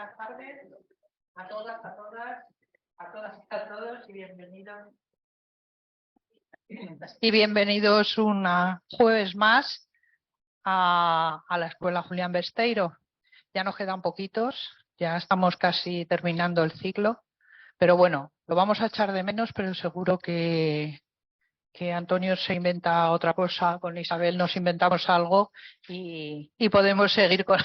buenas tardes a todas, a todas, a todas y a todos y bienvenidos. Y bienvenidos un jueves más a la Escuela Julián Besteiro. Ya nos quedan poquitos, ya estamos casi terminando el ciclo, pero bueno, lo vamos a echar de menos, pero seguro que Antonio se inventa otra cosa, con Isabel nos inventamos algo y podemos seguir con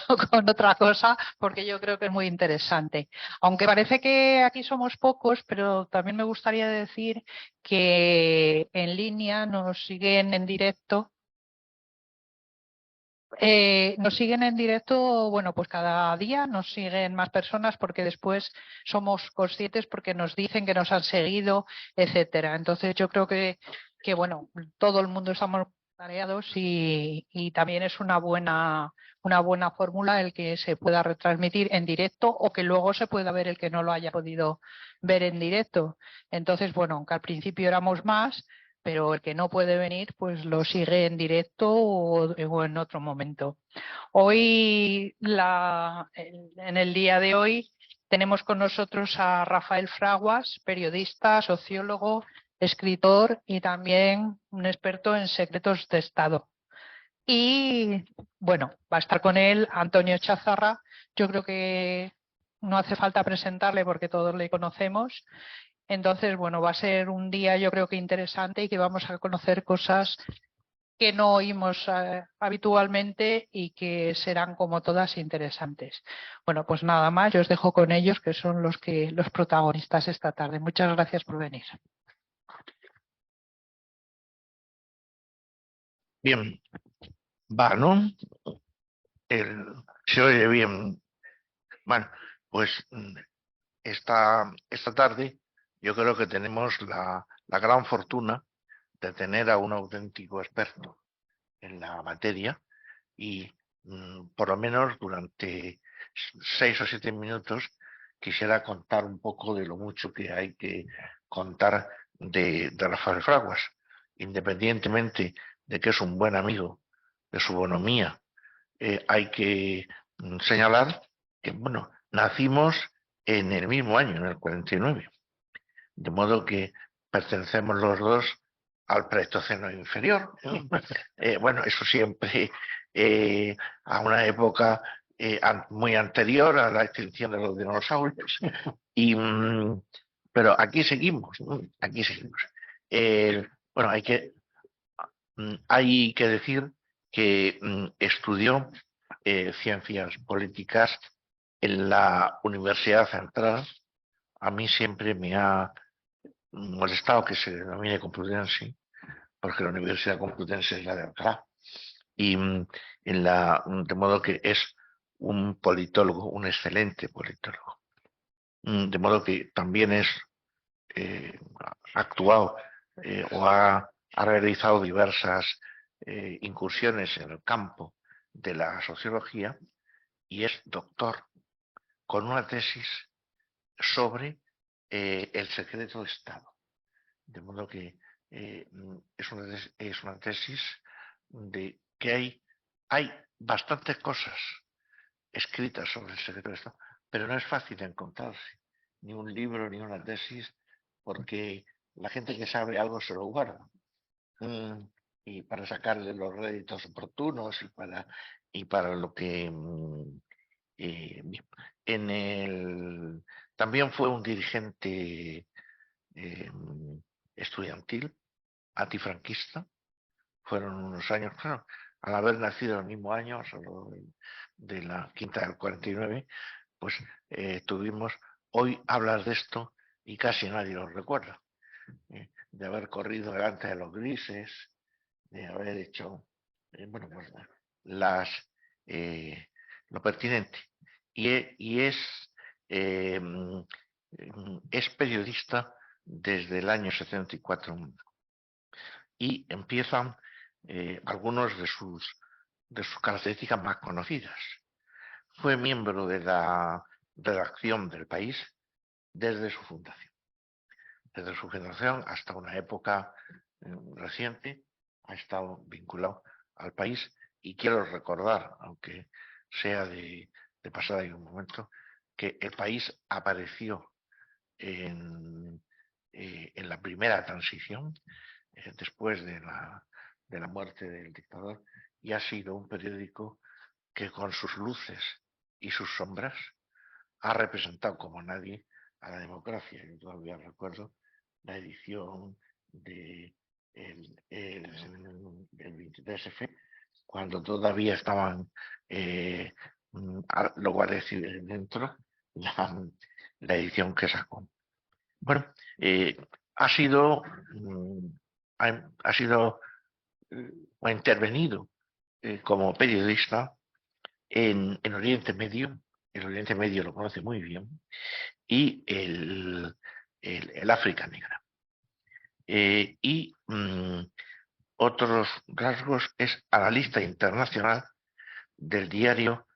otra cosa, porque yo creo que es muy interesante. Aunque parece que aquí somos pocos, pero también me gustaría decir que en línea nos siguen en directo. Bueno, pues cada día nos siguen más personas porque después somos conscientes porque nos dicen que nos han seguido, etcétera. Entonces yo creo que bueno, todo el mundo estamos tareados y también es una buena fórmula el que se pueda retransmitir en directo o que luego se pueda ver el que no lo haya podido ver en directo. Entonces, bueno, aunque al principio éramos más, pero el que no puede venir, pues lo sigue en directo o en otro momento. Hoy, en el día de hoy, tenemos con nosotros a Rafael Fraguas, periodista, sociólogo, escritor y también un experto en secretos de Estado. Y bueno, va a estar con él Antonio Chazarra. Yo creo que no hace falta presentarle porque todos le conocemos. Entonces, bueno, va a ser un día yo creo que interesante y que vamos a conocer cosas que no oímos habitualmente y que serán como todas interesantes. Bueno, pues nada más, yo os dejo con ellos que son los protagonistas esta tarde. Muchas gracias por venir. Bien, va, ¿no? Se oye bien. Bueno, pues esta tarde yo creo que tenemos la gran fortuna de tener a un auténtico experto en la materia y por lo menos durante 6 o 7 minutos quisiera contar un poco de lo mucho que hay que contar de Rafael Fraguas, independientemente de que es un buen amigo, de su bonomía. Hay que señalar que, bueno, nacimos en el mismo año, en el 49, de modo que pertenecemos los dos al Pleistoceno inferior. Bueno, eso siempre a una época muy anterior a la extinción de los dinosaurios. Pero aquí seguimos, ¿no? Aquí seguimos. Bueno, hay que decir que estudió ciencias políticas en la Universidad Central. A mí siempre me ha molestado que se denomine Complutense, porque la Universidad Complutense es la de Alcalá. Y de modo que es un politólogo, un excelente politólogo. De modo que también ha actuado o ha realizado diversas incursiones en el campo de la sociología y es doctor con una tesis sobre el secreto de Estado. De modo que es una tesis de que hay bastantes cosas escritas sobre el secreto de Estado, pero no es fácil encontrarse ni un libro ni una tesis porque la gente que sabe algo se lo guarda. Y para sacarle los réditos oportunos y para lo que también fue un dirigente estudiantil antifranquista. Fueron unos años, claro, al haber nacido el mismo año, solo de la quinta del 49, pues tuvimos hoy hablar de esto y casi nadie lo recuerda. De haber corrido delante de los grises, de haber hecho, bueno, pues lo pertinente. Y es periodista desde el año 74 y empiezan algunos de sus características más conocidas. Fue miembro de la redacción del País desde su fundación. Desde su fundación hasta una época reciente ha estado vinculado al País y quiero recordar, aunque sea de pasada y un momento, que El País apareció en la primera transición, después de la muerte del dictador, y ha sido un periódico que con sus luces y sus sombras ha representado como nadie a la democracia. Yo todavía recuerdo la edición del 23F, cuando todavía estaban los guardias civiles dentro, la edición que sacó. Bueno, ha sido o ha intervenido como periodista en Oriente Medio. El Oriente Medio lo conoce muy bien, y el África Negra. Y otros rasgos: es analista internacional del diario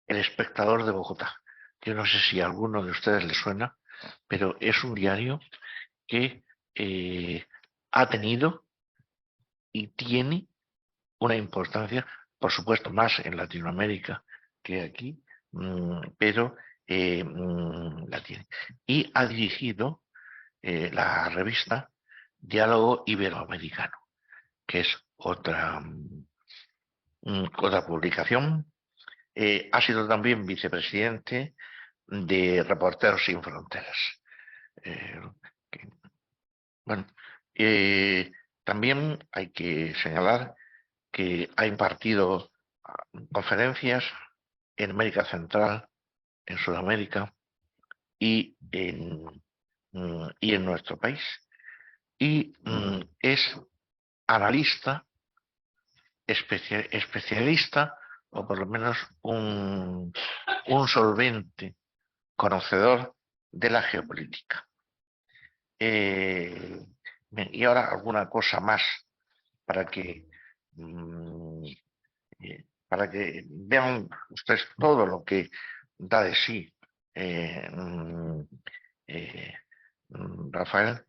El Espectador de Bogotá. Yo no sé si a alguno de ustedes le suena, pero es un diario que ha tenido y tiene una importancia, por supuesto, más en Latinoamérica que aquí, pero la tiene. Y ha dirigido la revista Diálogo Iberoamericano, que es otra publicación. Ha sido también vicepresidente de Reporteros Sin Fronteras. Bueno, también hay que señalar que ha impartido conferencias en América Central, en Sudamérica y en nuestro país. Y es analista, especialista, o por lo menos un solvente conocedor de la geopolítica. Y ahora alguna cosa más para que vean ustedes todo lo que da de sí Rafael.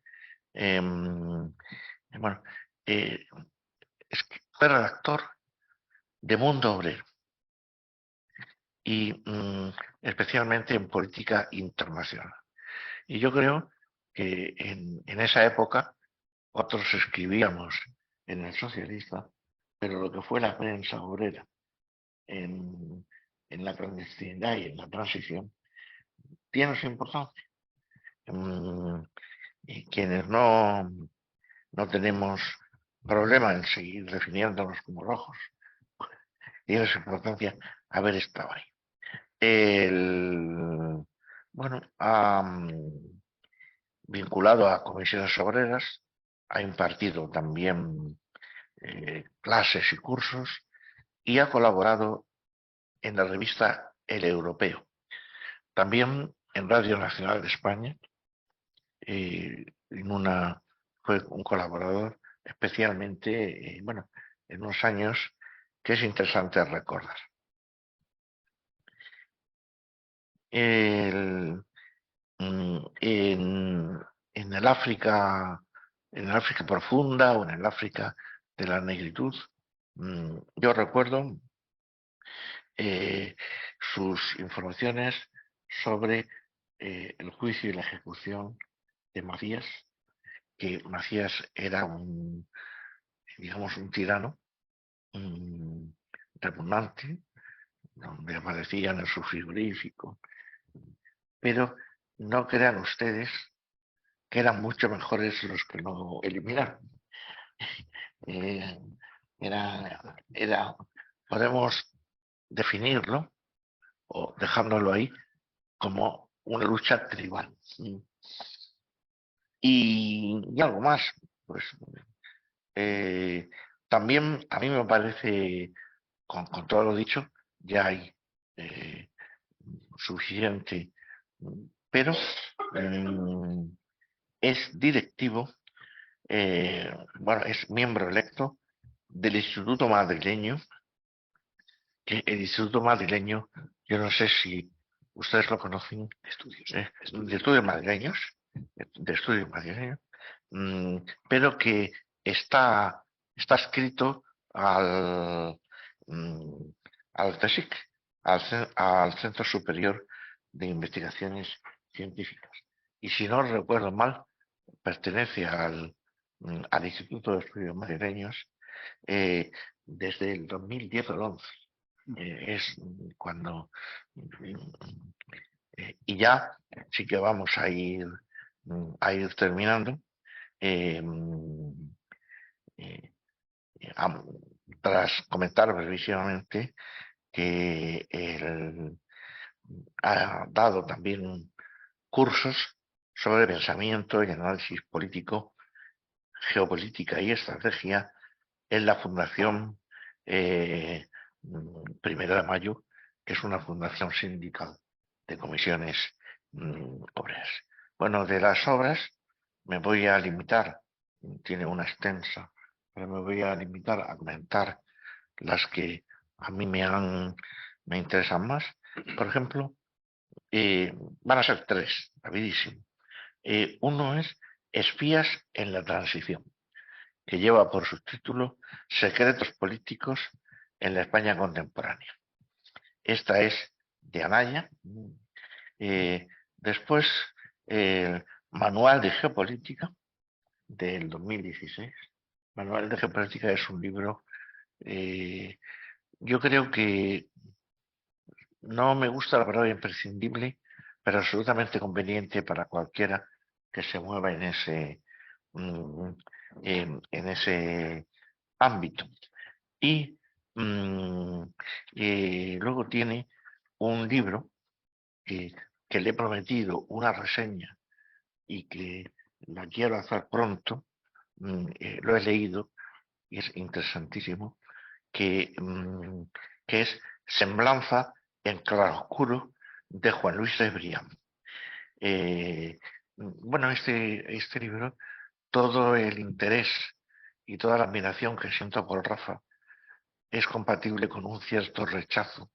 Bueno, fue redactor de Mundo Obrero, y especialmente en política internacional. Y yo creo que en esa época otros escribíamos en El Socialista, pero lo que fue la prensa obrera en la clandestinidad y en la transición tiene su importancia. Y quienes no tenemos problema en seguir definiéndonos como rojos, tiene su importancia haber estado ahí. Bueno, vinculado a comisiones obreras, ha impartido también clases y cursos, y ha colaborado en la revista El Europeo, también en Radio Nacional de España. Fue un colaborador especialmente, en unos años que es interesante recordar. En el África profunda, o en el África de la negritud, yo recuerdo sus informaciones sobre el juicio y la ejecución de Macías, que Macías era un tirano repugnante, donde aparecían en su frigorífico. Pero no crean ustedes que eran mucho mejores los que lo eliminaron. Podemos definirlo, o dejándolo ahí, como una lucha tribal. Y algo más, pues también a mí me parece, con todo lo dicho, ya hay suficiente, pero es directivo, es miembro electo del Instituto Madrileño, que el Instituto Madrileño, yo no sé si ustedes lo conocen, de estudios madrileños, pero que está adscrito al CSIC, al Centro Superior de investigaciones científicas. Y si no recuerdo mal, pertenece al Instituto de Estudios Madrileños desde el 2010 o el 11. Es cuando... y ya sí que vamos a ir terminando. Tras comentar brevísimamente que ha dado también cursos sobre pensamiento y análisis político, geopolítica y estrategia en la Fundación 1 de Mayo, que es una fundación sindical de comisiones obreras. Bueno, de las obras me voy a limitar, tiene una extensa, pero me voy a limitar a comentar las que a mí me interesan más. Por ejemplo, van a ser 3, rapidísimo. Uno es Espías en la Transición, que lleva por subtítulo Secretos políticos en la España contemporánea. Esta es de Anaya. Después, el Manual de Geopolítica del 2016. Manual de Geopolítica es un libro, yo creo que no me gusta la palabra imprescindible, pero absolutamente conveniente para cualquiera que se mueva en ese ámbito. Y luego tiene un libro que le he prometido una reseña y que la quiero hacer pronto. Lo he leído y es interesantísimo, que es Semblanza en claroscuro de Juan Luis de Brián. Bueno, este libro, todo el interés y toda la admiración que siento por Rafa es compatible con un cierto rechazo.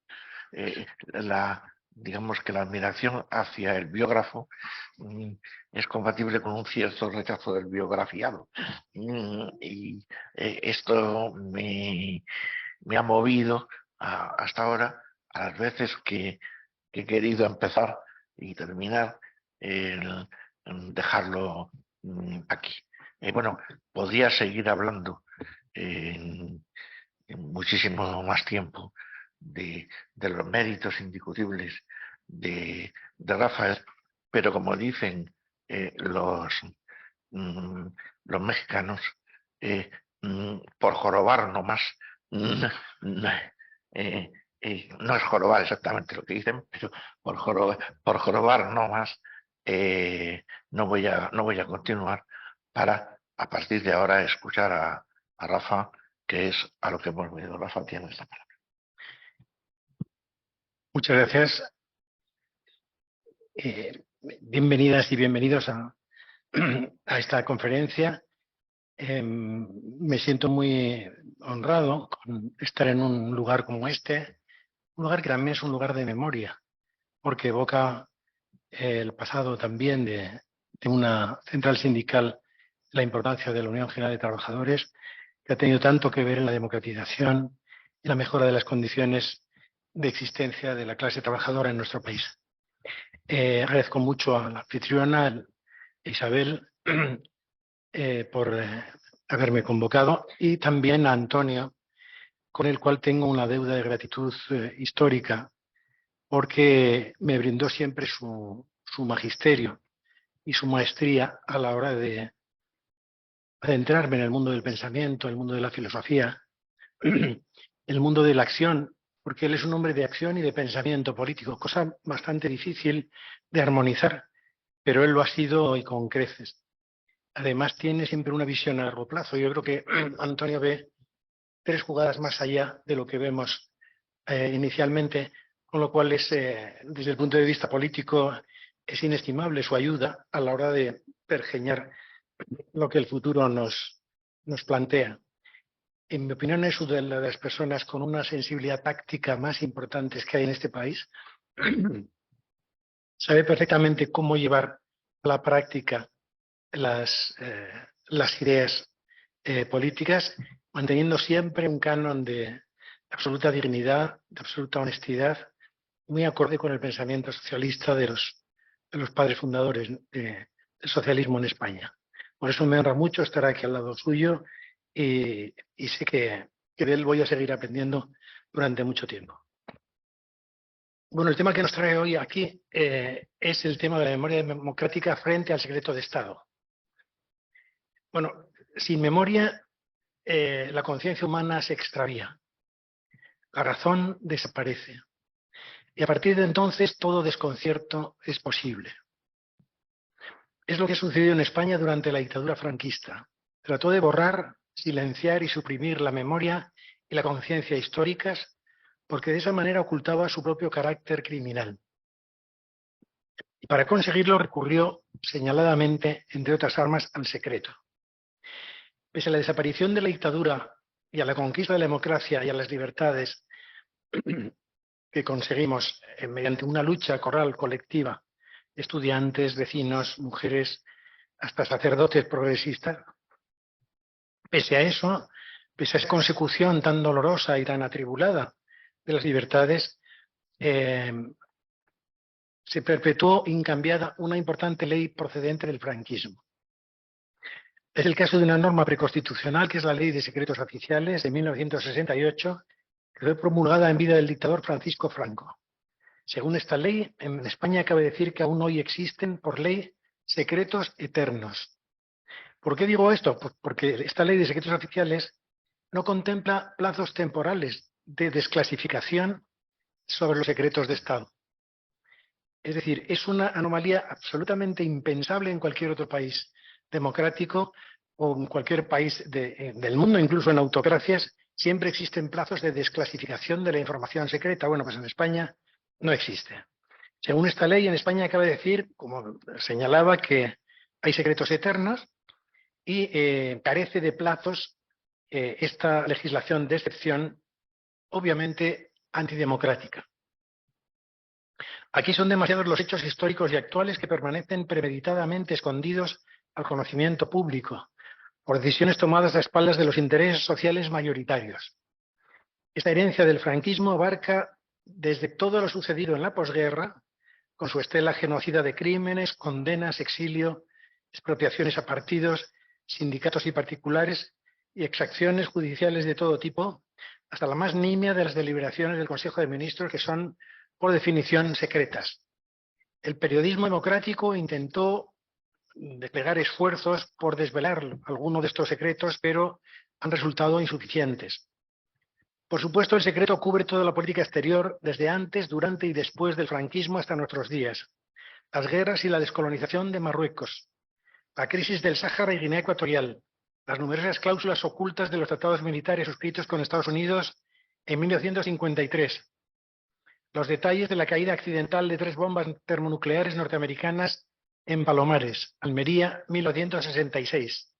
Digamos que la admiración hacia el biógrafo es compatible con un cierto rechazo del biografiado. Y esto me ha movido hasta ahora, a las veces que he querido empezar y terminar, dejarlo aquí. Bueno, podría seguir hablando en muchísimo más tiempo de los méritos indiscutibles de Rafael, pero como dicen los mexicanos, por jorobar nomás, no es jorobar exactamente lo que dicen, pero por jorobar nomás, no voy a continuar para a partir de ahora escuchar a Rafa, que es a lo que hemos venido. Rafa tiene esta palabra. Muchas gracias. Bienvenidas y bienvenidos a esta conferencia. Me siento muy honrado con estar en un lugar como este, un lugar que también es un lugar de memoria, porque evoca el pasado también de una central sindical, la importancia de la Unión General de Trabajadores, que ha tenido tanto que ver en la democratización y la mejora de las condiciones de existencia de la clase trabajadora en nuestro país. Agradezco mucho a la anfitriona, Isabel, por haberme convocado, y también a Antonio, con el cual tengo una deuda de gratitud histórica, porque me brindó siempre su magisterio y su maestría a la hora de adentrarme en el mundo del pensamiento, el mundo de la filosofía, el mundo de la acción, porque él es un hombre de acción y de pensamiento político, cosa bastante difícil de armonizar, pero él lo ha sido y con creces. Además tiene siempre una visión a largo plazo. Yo creo que Antonio ve 3 jugadas más allá de lo que vemos inicialmente, con lo cual desde el punto de vista político es inestimable su ayuda a la hora de pergeñar lo que el futuro nos plantea. En mi opinión, es una de las personas con una sensibilidad táctica más importantes que hay en este país. Sabe perfectamente cómo llevar a la práctica las ideas políticas, manteniendo siempre un canon de absoluta dignidad, de absoluta honestidad muy acorde con el pensamiento socialista de los padres fundadores del socialismo en España. Por eso me honra mucho estar aquí al lado suyo y sé que de él voy a seguir aprendiendo durante mucho tiempo. Bueno, el tema que nos trae hoy aquí es el tema de la memoria democrática frente al secreto de Estado. Bueno, sin memoria la conciencia humana se extravía, la razón desaparece y a partir de entonces todo desconcierto es posible. Es lo que sucedió en España durante la dictadura franquista. Trató de borrar, silenciar y suprimir la memoria y la conciencia históricas porque de esa manera ocultaba su propio carácter criminal. Y para conseguirlo recurrió señaladamente, entre otras armas, al secreto. Pese a la desaparición de la dictadura y a la conquista de la democracia y a las libertades que conseguimos mediante una lucha coral colectiva, estudiantes, vecinos, mujeres, hasta sacerdotes progresistas, pese a eso, pese a esa consecución tan dolorosa y tan atribulada de las libertades, se perpetuó incambiada una importante ley procedente del franquismo. Es el caso de una norma preconstitucional que es la Ley de Secretos Oficiales de 1968, que fue promulgada en vida del dictador Francisco Franco. Según esta ley, en España cabe decir que aún hoy existen, por ley, secretos eternos. ¿Por qué digo esto? Pues porque esta Ley de Secretos Oficiales no contempla plazos temporales de desclasificación sobre los secretos de Estado. Es decir, es una anomalía absolutamente impensable en cualquier otro país democrático o en cualquier país del mundo, incluso en autocracias, siempre existen plazos de desclasificación de la información secreta. Bueno, pues en España no existe. Según esta ley, en España cabe decir, como señalaba, que hay secretos eternos y carece de plazos esta legislación de excepción, obviamente antidemocrática. Aquí son demasiados los hechos históricos y actuales que permanecen premeditadamente escondidos al conocimiento público por decisiones tomadas a espaldas de los intereses sociales mayoritarios. Esta herencia del franquismo abarca desde todo lo sucedido en la posguerra, con su estela genocida de crímenes, condenas, exilio, expropiaciones a partidos, sindicatos y particulares y exacciones judiciales de todo tipo, hasta la más nimia de las deliberaciones del Consejo de Ministros, que son, por definición, secretas. El periodismo democrático intentó desplegar esfuerzos por desvelar algunos de estos secretos, pero han resultado insuficientes. Por supuesto, el secreto cubre toda la política exterior desde antes, durante y después del franquismo hasta nuestros días. Las guerras y la descolonización de Marruecos, la crisis del Sáhara y Guinea Ecuatorial, las numerosas cláusulas ocultas de los tratados militares suscritos con Estados Unidos en 1953, los detalles de la caída accidental de 3 bombas termonucleares norteamericanas en Palomares, Almería, 1966,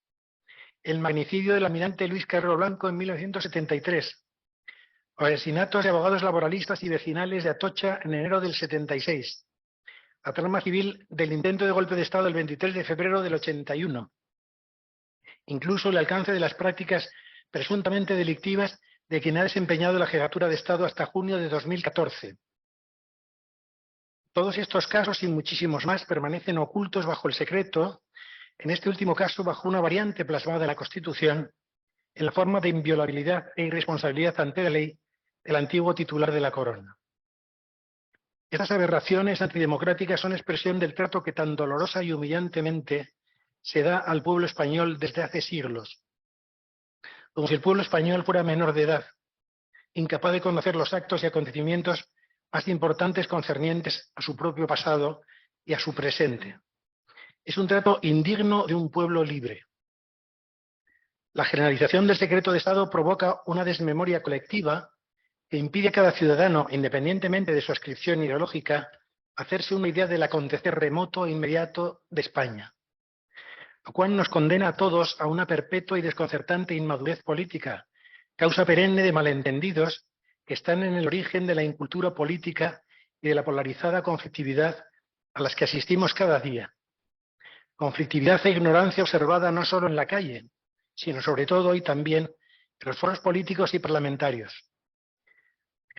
el magnicidio del almirante Luis Carrero Blanco en 1973, los asesinatos de abogados laboralistas y vecinales de Atocha en enero del 76, la trama civil del intento de golpe de Estado del 23 de febrero del 81, incluso el alcance de las prácticas presuntamente delictivas de quien ha desempeñado la jefatura de Estado hasta junio de 2014. Todos estos casos y muchísimos más permanecen ocultos bajo el secreto, en este último caso bajo una variante plasmada en la Constitución, en la forma de inviolabilidad e irresponsabilidad ante la ley del antiguo titular de la corona. Estas aberraciones antidemocráticas son expresión del trato que tan dolorosa y humillantemente se da al pueblo español desde hace siglos, como si el pueblo español fuera menor de edad, incapaz de conocer los actos y acontecimientos más importantes concernientes a su propio pasado y a su presente. Es un trato indigno de un pueblo libre. La generalización del secreto de Estado provoca una desmemoria colectiva que impide a cada ciudadano, independientemente de su adscripción ideológica, hacerse una idea del acontecer remoto e inmediato de España, lo cual nos condena a todos a una perpetua y desconcertante inmadurez política, causa perenne de malentendidos que están en el origen de la incultura política y de la polarizada conflictividad a las que asistimos cada día. Conflictividad e ignorancia observada no solo en la calle, sino sobre todo hoy también en los foros políticos y parlamentarios.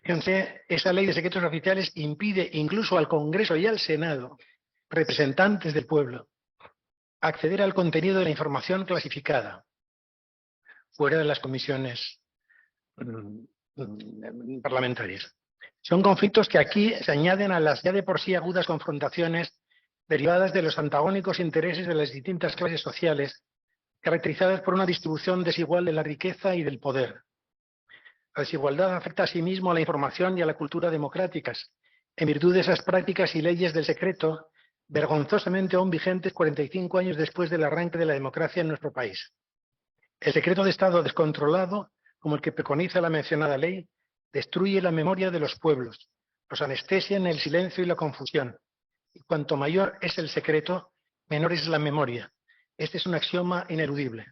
Fíjense, esa ley de secretos oficiales impide incluso al Congreso y al Senado, representantes del pueblo, acceder al contenido de la información clasificada, fuera de las comisiones parlamentarias. Son conflictos que aquí se añaden a las ya de por sí agudas confrontaciones derivadas de los antagónicos intereses de las distintas clases sociales, caracterizadas por una distribución desigual de la riqueza y del poder. La desigualdad afecta asimismo a la información y a la cultura democráticas, en virtud de esas prácticas y leyes del secreto, vergonzosamente aún vigentes 45 años después del arranque de la democracia en nuestro país. El secreto de Estado descontrolado, como el que preconiza la mencionada ley, destruye la memoria de los pueblos, los anestesia en el silencio y la confusión. Y cuanto mayor es el secreto, menor es la memoria. Este es un axioma ineludible.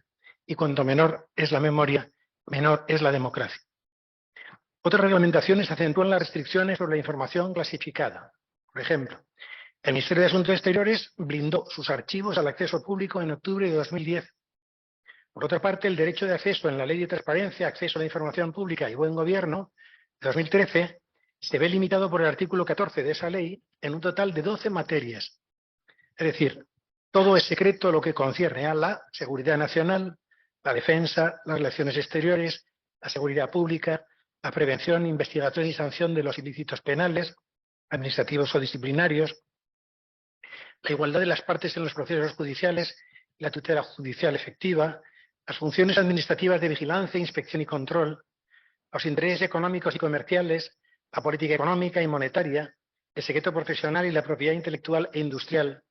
Y cuanto menor es la memoria, menor es la democracia. Otras reglamentaciones acentúan las restricciones sobre la información clasificada. Por ejemplo, el Ministerio de Asuntos Exteriores blindó sus archivos al acceso público en octubre de 2010. Por otra parte, el derecho de acceso en la Ley de Transparencia, Acceso a la Información Pública y Buen Gobierno de 2013 se ve limitado por el artículo 14 de esa ley en un total de 12 materias. Es decir, todo es secreto lo que concierne a la seguridad nacional, la defensa, las relaciones exteriores, la seguridad pública, la prevención, investigación y sanción de los ilícitos penales, administrativos o disciplinarios, la igualdad de las partes en los procesos judiciales, la tutela judicial efectiva, las funciones administrativas de vigilancia, inspección y control, los intereses económicos y comerciales, la política económica y monetaria, el secreto profesional y la propiedad intelectual e industrial,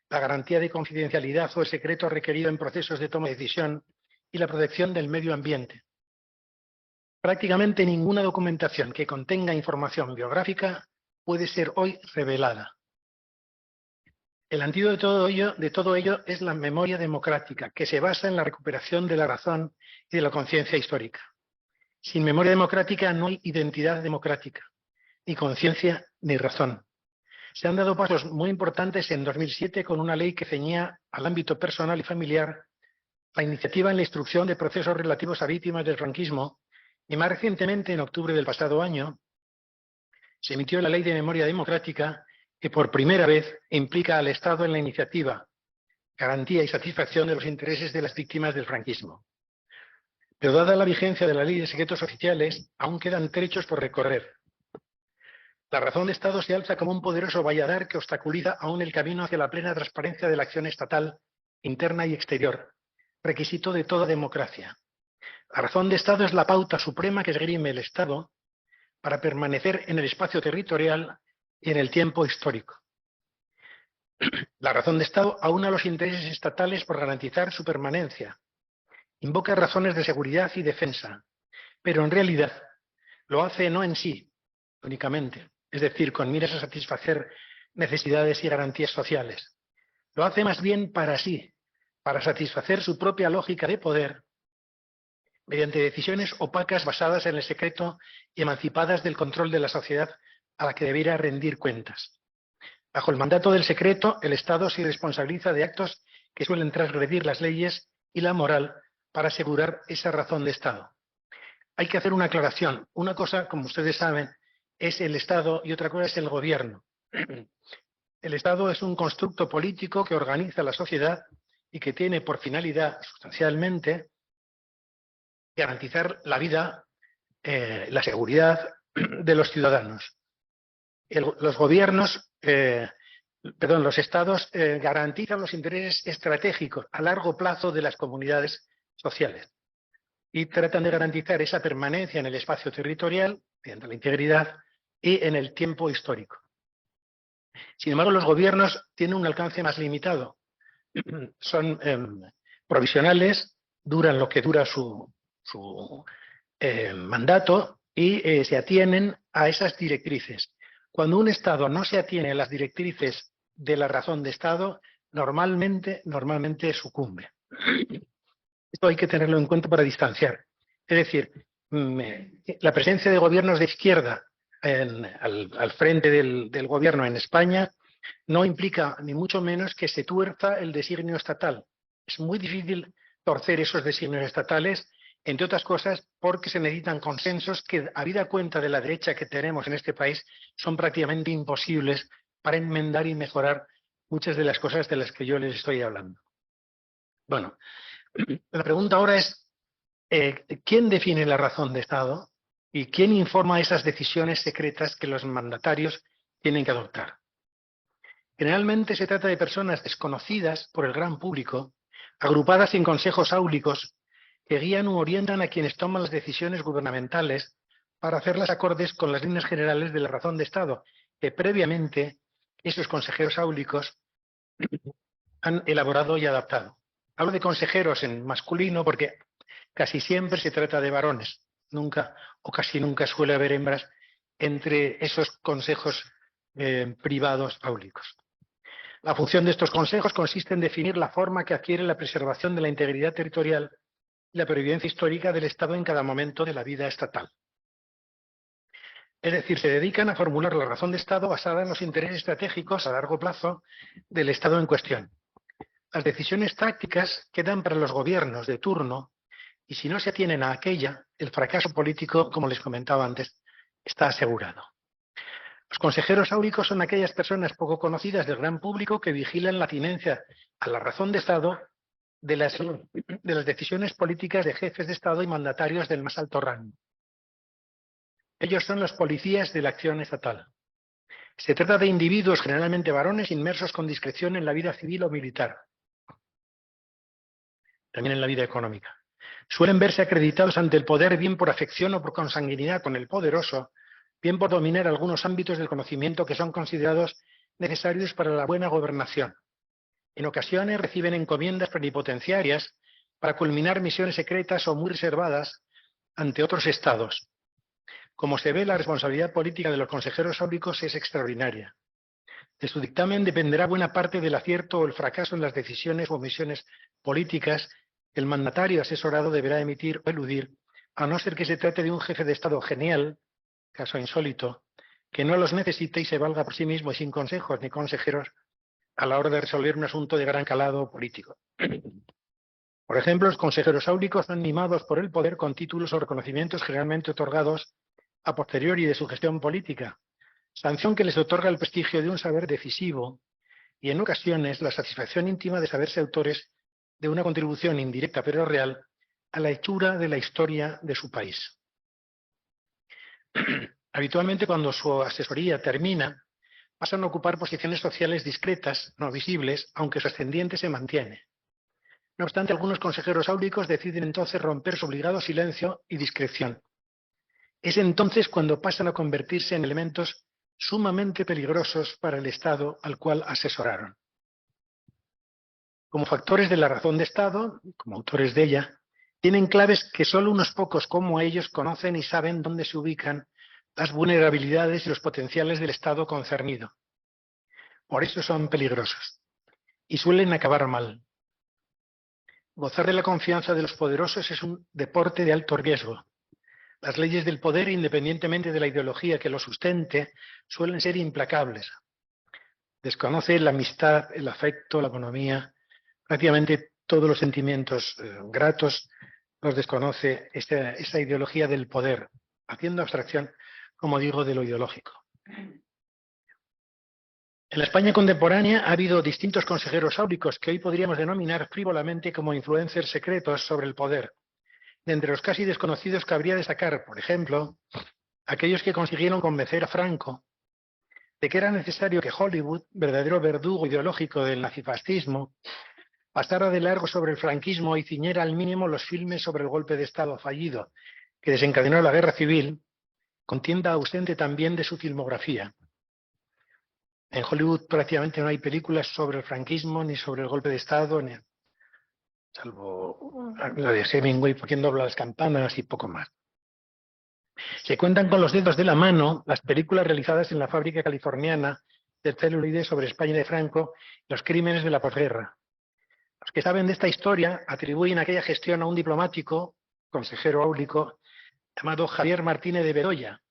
la garantía de confidencialidad o el secreto requerido en procesos de toma de decisión y la protección del medio ambiente. Prácticamente ninguna documentación que contenga información biográfica puede ser hoy revelada. El antídoto de todo ello es la memoria democrática, que se basa en la recuperación de la razón y de la conciencia histórica. Sin memoria democrática no hay identidad democrática, ni conciencia ni razón. Se han dado pasos muy importantes en 2007 con una ley que ceñía al ámbito personal y familiar la iniciativa en la instrucción de procesos relativos a víctimas del franquismo y más recientemente, en octubre del pasado año, se emitió la Ley de Memoria Democrática que por primera vez implica al Estado en la iniciativa, garantía y satisfacción de los intereses de las víctimas del franquismo. Pero dada la vigencia de la Ley de Secretos Oficiales, aún quedan trechos por recorrer. La razón de Estado se alza como un poderoso valladar que obstaculiza aún el camino hacia la plena transparencia de la acción estatal, interna y exterior, requisito de toda democracia. La razón de Estado es la pauta suprema que esgrime el Estado para permanecer en el espacio territorial y en el tiempo histórico. La razón de Estado aúna los intereses estatales por garantizar su permanencia. Invoca razones de seguridad y defensa, pero en realidad lo hace no en sí únicamente, es decir, con miras a satisfacer necesidades y garantías sociales. Lo hace más bien para sí, para satisfacer su propia lógica de poder, mediante decisiones opacas basadas en el secreto y emancipadas del control de la sociedad a la que debiera rendir cuentas. Bajo el mandato del secreto, el Estado se responsabiliza de actos que suelen transgredir las leyes y la moral para asegurar esa razón de Estado. Hay que hacer una aclaración. Una cosa, como ustedes saben, es el Estado y otra cosa es el gobierno. El Estado es un constructo político que organiza la sociedad y que tiene por finalidad, sustancialmente, garantizar la vida, la seguridad de los ciudadanos. Los estados garantizan los intereses estratégicos a largo plazo de las comunidades sociales y tratan de garantizar esa permanencia en el espacio territorial, mediante la integridad y en el tiempo histórico. Sin embargo, los gobiernos tienen un alcance más limitado. Son provisionales, duran lo que dura su mandato y se atienen a esas directrices. Cuando un Estado no se atiene a las directrices de la razón de Estado, normalmente sucumbe. Esto hay que tenerlo en cuenta para distanciar. Es decir, la presencia de gobiernos de izquierda al frente del gobierno en España no implica ni mucho menos que se tuerza el designio estatal. Es muy difícil torcer esos designios estatales entre otras cosas porque se necesitan consensos que, habida cuenta de la derecha que tenemos en este país, son prácticamente imposibles para enmendar y mejorar muchas de las cosas de las que yo les estoy hablando. Bueno, la pregunta ahora es, ¿quién define la razón de Estado y quién informa esas decisiones secretas que los mandatarios tienen que adoptar? Generalmente se trata de personas desconocidas por el gran público, agrupadas en consejos áulicos que guían u orientan a quienes toman las decisiones gubernamentales para hacerlas acordes con las líneas generales de la razón de Estado, que previamente esos consejeros áulicos han elaborado y adaptado. Hablo de consejeros en masculino porque casi siempre se trata de varones, nunca o casi nunca suele haber hembras entre esos consejos privados áulicos. La función de estos consejos consiste en definir la forma que adquiere la preservación de la integridad territorial y la pervivencia histórica del Estado en cada momento de la vida estatal. Es decir, se dedican a formular la razón de Estado basada en los intereses estratégicos a largo plazo del Estado en cuestión. Las decisiones tácticas quedan para los gobiernos de turno y si no se atienen a aquella, el fracaso político, como les comentaba antes, está asegurado. Los consejeros áulicos son aquellas personas poco conocidas del gran público que vigilan la atenencia a la razón de Estado de las decisiones políticas de jefes de Estado y mandatarios del más alto rango. Ellos son los policías de la acción estatal. Se trata de individuos, generalmente varones, inmersos con discreción en la vida civil o militar, también en la vida económica. Suelen verse acreditados ante el poder bien por afección o por consanguinidad con el poderoso, bien por dominar algunos ámbitos del conocimiento que son considerados necesarios para la buena gobernación. En ocasiones reciben encomiendas plenipotenciarias para culminar misiones secretas o muy reservadas ante otros estados. Como se ve, la responsabilidad política de los consejeros áulicos es extraordinaria. De su dictamen dependerá buena parte del acierto o el fracaso en las decisiones o omisiones políticas que el mandatario asesorado deberá emitir o eludir, a no ser que se trate de un jefe de Estado genial, caso insólito, que no los necesite y se valga por sí mismo y sin consejos ni consejeros a la hora de resolver un asunto de gran calado político. Por ejemplo, los consejeros áulicos son mimados por el poder con títulos o reconocimientos generalmente otorgados a posteriori de su gestión política, sanción que les otorga el prestigio de un saber decisivo y en ocasiones la satisfacción íntima de saberse autores de una contribución indirecta pero real a la hechura de la historia de su país. Habitualmente, cuando su asesoría termina, pasan a ocupar posiciones sociales discretas, no visibles, aunque su ascendiente se mantiene. No obstante, algunos consejeros áulicos deciden entonces romper su obligado silencio y discreción. Es entonces cuando pasan a convertirse en elementos sumamente peligrosos para el Estado al cual asesoraron. Como factores de la razón de Estado, como autores de ella, tienen claves que solo unos pocos como ellos conocen y saben dónde se ubican las vulnerabilidades y los potenciales del Estado concernido. Por eso son peligrosos y suelen acabar mal. Gozar de la confianza de los poderosos es un deporte de alto riesgo. Las leyes del poder, independientemente de la ideología que lo sustente, suelen ser implacables. Desconoce la amistad, el afecto, la economía, prácticamente todos los sentimientos gratos los desconoce esta ideología del poder, haciendo abstracción, como digo, de lo ideológico. En la España contemporánea ha habido distintos consejeros áulicos que hoy podríamos denominar frívolamente como influencers secretos sobre el poder. De entre los casi desconocidos cabría destacar, por ejemplo, aquellos que consiguieron convencer a Franco de que era necesario que Hollywood, verdadero verdugo ideológico del nazifascismo, pasara de largo sobre el franquismo y ciñera al mínimo los filmes sobre el golpe de Estado fallido que desencadenó la guerra civil, contienda ausente también de su filmografía. En Hollywood prácticamente no hay películas sobre el franquismo ni sobre el golpe de Estado, salvo la de Hemingway poniendo las campanas y poco más. Se cuentan con los dedos de la mano las películas realizadas en la fábrica californiana del celuloide sobre España de Franco y los crímenes de la posguerra. Los que saben de esta historia atribuyen aquella gestión a un diplomático, consejero áulico, llamado Javier Martínez de Bedoya,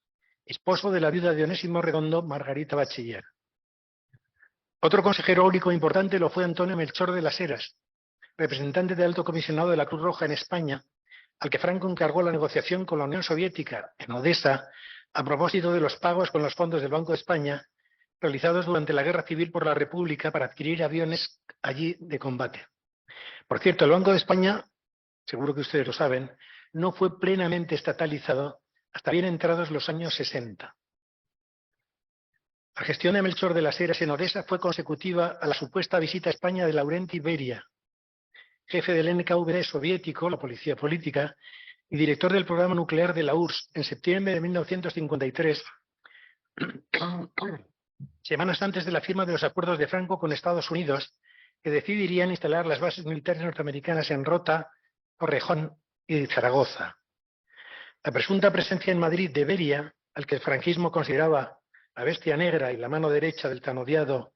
esposo de la viuda de Onésimo Redondo, Margarita Bachiller. Otro consejero áulico importante lo fue Antonio Melchor de las Heras, representante del Alto Comisionado de la Cruz Roja en España, al que Franco encargó la negociación con la Unión Soviética en Odesa a propósito de los pagos con los fondos del Banco de España realizados durante la Guerra Civil por la República para adquirir aviones allí de combate. Por cierto, el Banco de España, seguro que ustedes lo saben, no fue plenamente estatalizado hasta bien entrados los años 60. La gestión de Melchor de las Heras en Odesa fue consecutiva a la supuesta visita a España de Laurenti Beria, jefe del NKVD soviético, la policía política, y director del programa nuclear de la URSS en septiembre de 1953, semanas antes de la firma de los acuerdos de Franco con Estados Unidos, que decidirían instalar las bases militares norteamericanas en Rota, Torrejón y Zaragoza. La presunta presencia en Madrid de Beria, al que el franquismo consideraba la bestia negra y la mano derecha del tan odiado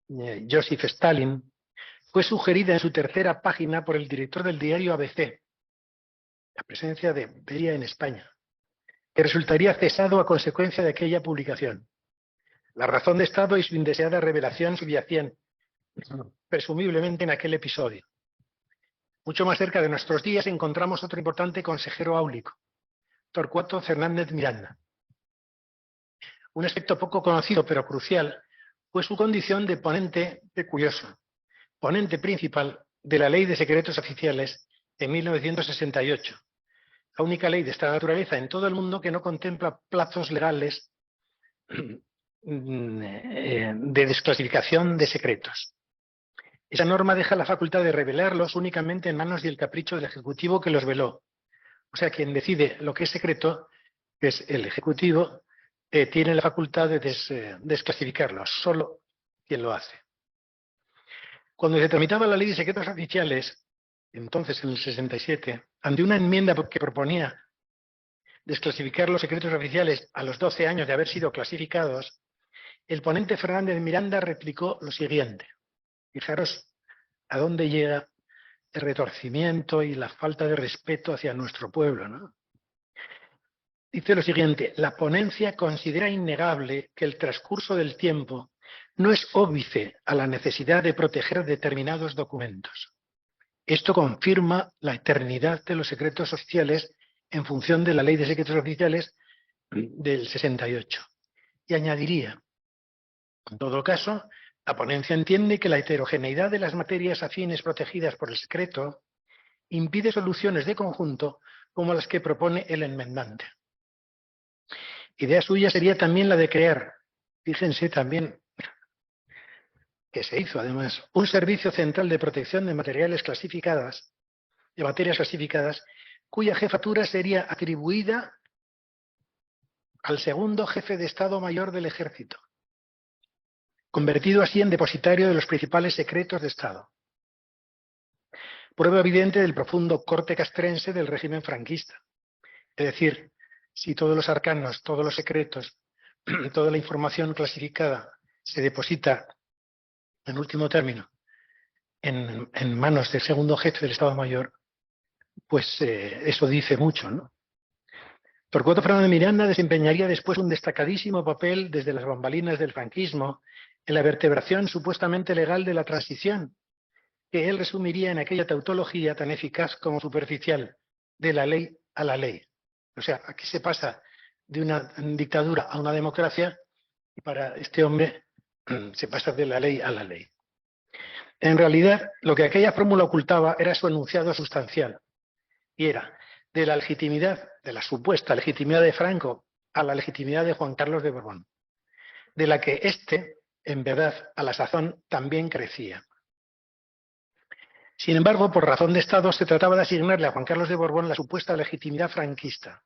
Joseph Stalin, fue sugerida en su tercera página por el director del diario ABC, la presencia de Beria en España, que resultaría cesado a consecuencia de aquella publicación. La razón de Estado y su indeseada revelación subyacían presumiblemente en aquel episodio. Mucho más cerca de nuestros días encontramos otro importante consejero áulico, Torcuato Fernández Miranda. Un aspecto poco conocido pero crucial fue su condición de ponente principal de la Ley de Secretos Oficiales de 1968, la única ley de esta naturaleza en todo el mundo que no contempla plazos legales de desclasificación de secretos. Esa norma deja la facultad de revelarlos únicamente en manos del capricho del Ejecutivo que los veló. O sea, quien decide lo que es secreto, que es el Ejecutivo, tiene la facultad de desclasificarlos, solo quien lo hace. Cuando se tramitaba la Ley de Secretos Oficiales, entonces en el 67, ante una enmienda que proponía desclasificar los secretos oficiales a los 12 años de haber sido clasificados, el ponente Fernández Miranda replicó lo siguiente. Fijaros a dónde llega el retorcimiento y la falta de respeto hacia nuestro pueblo, ¿no? Dice lo siguiente: la ponencia considera innegable que el transcurso del tiempo no es óbice a la necesidad de proteger determinados documentos. Esto confirma la eternidad de los secretos oficiales en función de la Ley de Secretos Oficiales del 68. Y añadiría, en todo caso, la ponencia entiende que la heterogeneidad de las materias afines protegidas por el secreto impide soluciones de conjunto como las que propone el enmendante. Idea suya sería también la de crear, fíjense también que se hizo además, un servicio central de protección de materias clasificadas, cuya jefatura sería atribuida al segundo jefe de Estado Mayor del Ejército, convertido así en depositario de los principales secretos de Estado. Prueba evidente del profundo corte castrense del régimen franquista. Es decir, si todos los arcanos, todos los secretos, toda la información clasificada se deposita, en último término, en manos del segundo jefe del Estado Mayor, pues eso dice mucho, ¿no? Torcuato Fernández Miranda desempeñaría después un destacadísimo papel desde las bambalinas del franquismo en la vertebración supuestamente legal de la transición, que él resumiría en aquella tautología tan eficaz como superficial, de la ley a la ley. O sea, aquí se pasa de una dictadura a una democracia y para este hombre se pasa de la ley a la ley. En realidad, lo que aquella fórmula ocultaba era su enunciado sustancial, y era de la legitimidad, de la supuesta legitimidad de Franco a la legitimidad de Juan Carlos de Borbón, de la que éste, en verdad, a la sazón también crecía. Sin embargo, por razón de Estado, se trataba de asignarle a Juan Carlos de Borbón la supuesta legitimidad franquista,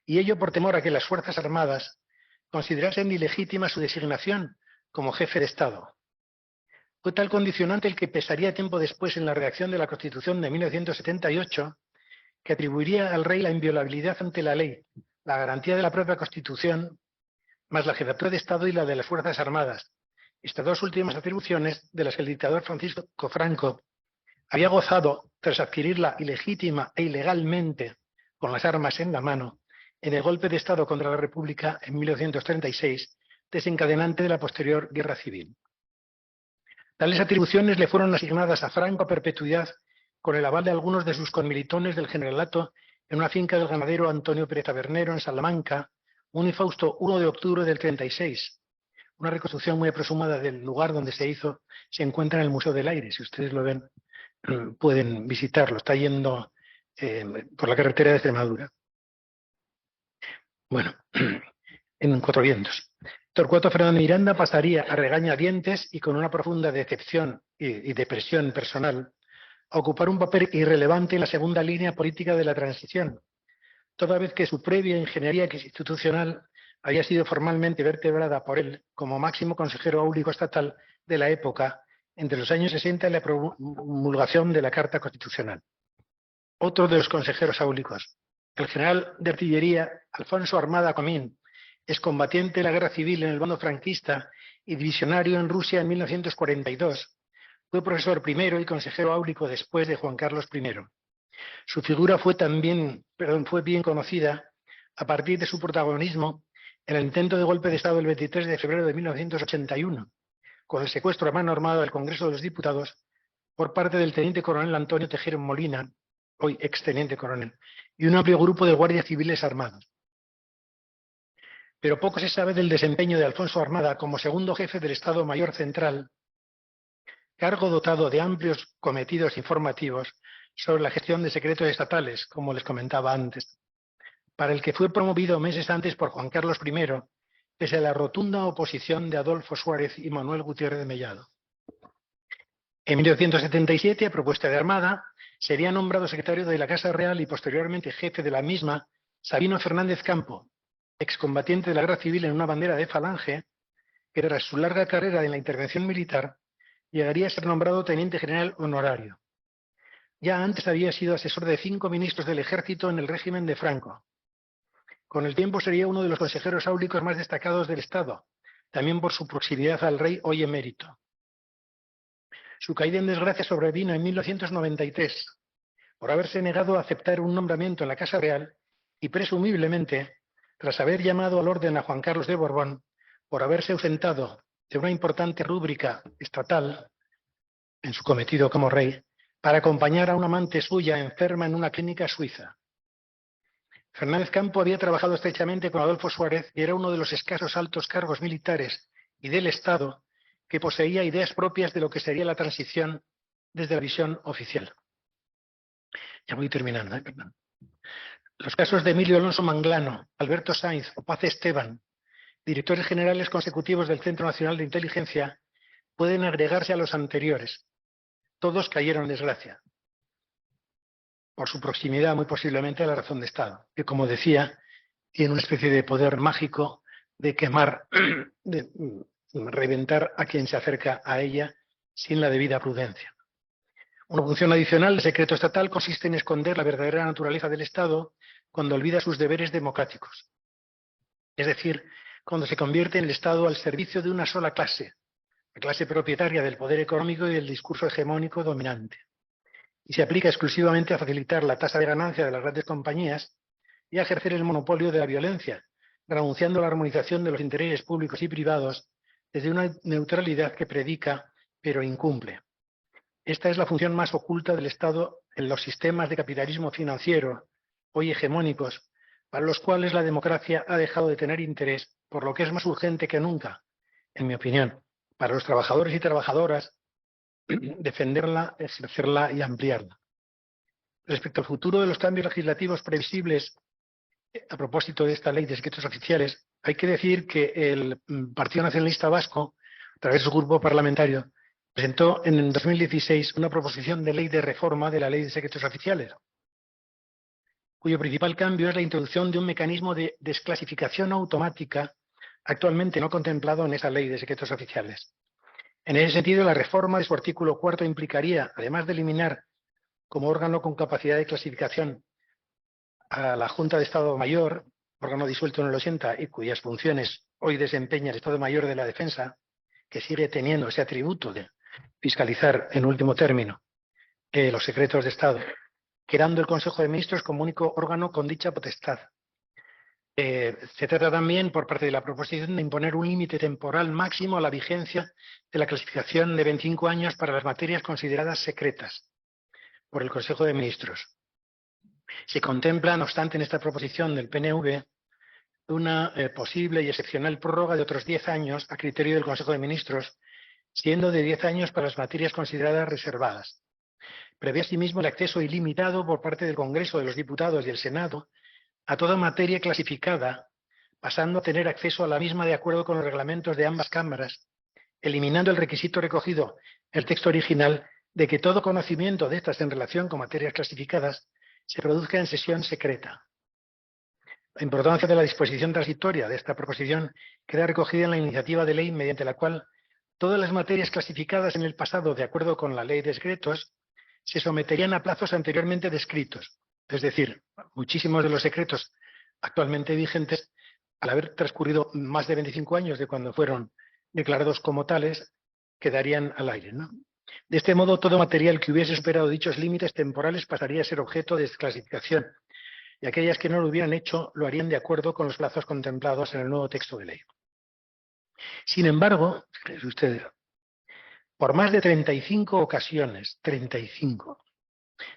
y ello por temor a que las Fuerzas Armadas considerasen ilegítima su designación como jefe de Estado. Fue tal condicionante el que pesaría tiempo después en la redacción de la Constitución de 1978, que atribuiría al rey la inviolabilidad ante la ley, la garantía de la propia Constitución, más la jefatura de Estado y la de las Fuerzas Armadas, estas dos últimas atribuciones de las que el dictador Francisco Franco había gozado tras adquirirla ilegítima e ilegalmente con las armas en la mano en el golpe de Estado contra la República en 1936, desencadenante de la posterior Guerra Civil. Tales atribuciones le fueron asignadas a Franco a perpetuidad con el aval de algunos de sus conmilitones del generalato en una finca del ganadero Antonio Pérez Tabernero en Salamanca, un infausto 1 de octubre del 36. Una reconstrucción muy aproximada del lugar donde se hizo se encuentra en el Museo del Aire. Si ustedes lo ven, pueden visitarlo. Está yendo por la carretera de Extremadura. Bueno, en Cuatro Vientos. Torcuato Fernández Miranda pasaría a regañadientes y con una profunda decepción y depresión personal a ocupar un papel irrelevante en la segunda línea política de la transición, toda vez que su previa ingeniería institucional había sido formalmente vertebrada por él como máximo consejero áulico estatal de la época entre los años 60 y la promulgación de la Carta Constitucional. Otro de los consejeros áulicos, el general de artillería Alfonso Armada Comín, excombatiente de la guerra civil en el bando franquista y divisionario en Rusia en 1942, fue profesor primero y consejero áulico después de Juan Carlos I. Su figura fue bien conocida a partir de su protagonismo en el intento de golpe de Estado del 23 de febrero de 1981, con el secuestro a mano armada del Congreso de los Diputados por parte del teniente coronel Antonio Tejero Molina, hoy exteniente coronel, y un amplio grupo de guardias civiles armados. Pero poco se sabe del desempeño de Alfonso Armada como segundo jefe del Estado Mayor Central, cargo dotado de amplios cometidos informativos sobre la gestión de secretos estatales, como les comentaba antes, para el que fue promovido meses antes por Juan Carlos I, pese a la rotunda oposición de Adolfo Suárez y Manuel Gutiérrez de Mellado. En 1977, a propuesta de Armada, sería nombrado secretario de la Casa Real y posteriormente jefe de la misma Sabino Fernández Campo, excombatiente de la Guerra Civil en una bandera de Falange, que tras su larga carrera en la intervención militar llegaría a ser nombrado teniente general honorario. Ya antes había sido asesor de 5 ministros del Ejército en el régimen de Franco. Con el tiempo sería uno de los consejeros áulicos más destacados del Estado, también por su proximidad al rey hoy emérito. Su caída en desgracia sobrevino en 1993 por haberse negado a aceptar un nombramiento en la Casa Real y presumiblemente tras haber llamado al orden a Juan Carlos de Borbón por haberse ausentado de una importante rúbrica estatal en su cometido como rey para acompañar a una amante suya enferma en una clínica suiza. Fernández Campo había trabajado estrechamente con Adolfo Suárez y era uno de los escasos altos cargos militares y del Estado que poseía ideas propias de lo que sería la transición desde la visión oficial. Ya voy terminando, perdón. Los casos de Emilio Alonso Manglano, Alberto Sainz o Paz Esteban, directores generales consecutivos del Centro Nacional de Inteligencia, pueden agregarse a los anteriores. Todos cayeron en desgracia, por su proximidad muy posiblemente a la razón de Estado, que como decía, tiene una especie de poder mágico de quemar, de reventar a quien se acerca a ella sin la debida prudencia. Una función adicional del secreto estatal consiste en esconder la verdadera naturaleza del Estado cuando olvida sus deberes democráticos. Es decir, cuando se convierte en el Estado al servicio de una sola clase, la clase propietaria del poder económico y del discurso hegemónico dominante, y se aplica exclusivamente a facilitar la tasa de ganancia de las grandes compañías y a ejercer el monopolio de la violencia, renunciando a la armonización de los intereses públicos y privados desde una neutralidad que predica pero incumple. Esta es la función más oculta del Estado en los sistemas de capitalismo financiero, hoy hegemónicos, para los cuales la democracia ha dejado de tener interés, por lo que es más urgente que nunca, en mi opinión, para los trabajadores y trabajadoras, defenderla, ejercerla y ampliarla. Respecto al futuro de los cambios legislativos previsibles, a propósito de esta ley de secretos oficiales, hay que decir que el Partido Nacionalista Vasco, a través de su grupo parlamentario, presentó en 2016 una proposición de ley de reforma de la Ley de Secretos Oficiales, cuyo principal cambio es la introducción de un mecanismo de desclasificación automática actualmente no contemplado en esa Ley de Secretos Oficiales. En ese sentido, la reforma de su artículo 4 implicaría, además de eliminar como órgano con capacidad de clasificación a la Junta de Estado Mayor, órgano disuelto en el 80 y cuyas funciones hoy desempeña el Estado Mayor de la Defensa, que sigue teniendo ese atributo de fiscalizar en último término los secretos de Estado, quedando el Consejo de Ministros como único órgano con dicha potestad. Se trata también, por parte de la proposición, de imponer un límite temporal máximo a la vigencia de la clasificación de 25 años para las materias consideradas secretas. por el Consejo de Ministros. Se contempla, no obstante, en esta proposición del PNV una posible y excepcional prórroga de otros 10 años a criterio del Consejo de Ministros, siendo de 10 años para las materias consideradas reservadas. Prevé asimismo el acceso ilimitado por parte del Congreso de los Diputados y el Senado a toda materia clasificada, pasando a tener acceso a la misma de acuerdo con los reglamentos de ambas cámaras, eliminando el requisito recogido en el texto original de que todo conocimiento de estas en relación con materias clasificadas se produzca en sesión secreta. La importancia de la disposición transitoria de esta proposición queda recogida en la iniciativa de ley mediante la cual todas las materias clasificadas en el pasado de acuerdo con la ley de secretos se someterían a plazos anteriormente descritos. Es decir, muchísimos de los secretos actualmente vigentes, al haber transcurrido más de 25 años de cuando fueron declarados como tales, quedarían al aire, ¿no? De este modo, todo material que hubiese superado dichos límites temporales pasaría a ser objeto de desclasificación, y aquellas que no lo hubieran hecho lo harían de acuerdo con los plazos contemplados en el nuevo texto de ley. Sin embargo, fíjense ustedes, por más de 35 ocasiones, 35,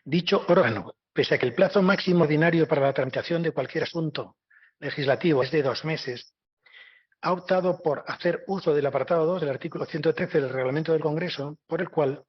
dicho órgano, pese a que el plazo máximo ordinario para la tramitación de cualquier asunto legislativo es de 2 meses, ha optado por hacer uso del apartado 2 del artículo 113 del Reglamento del Congreso, por el cual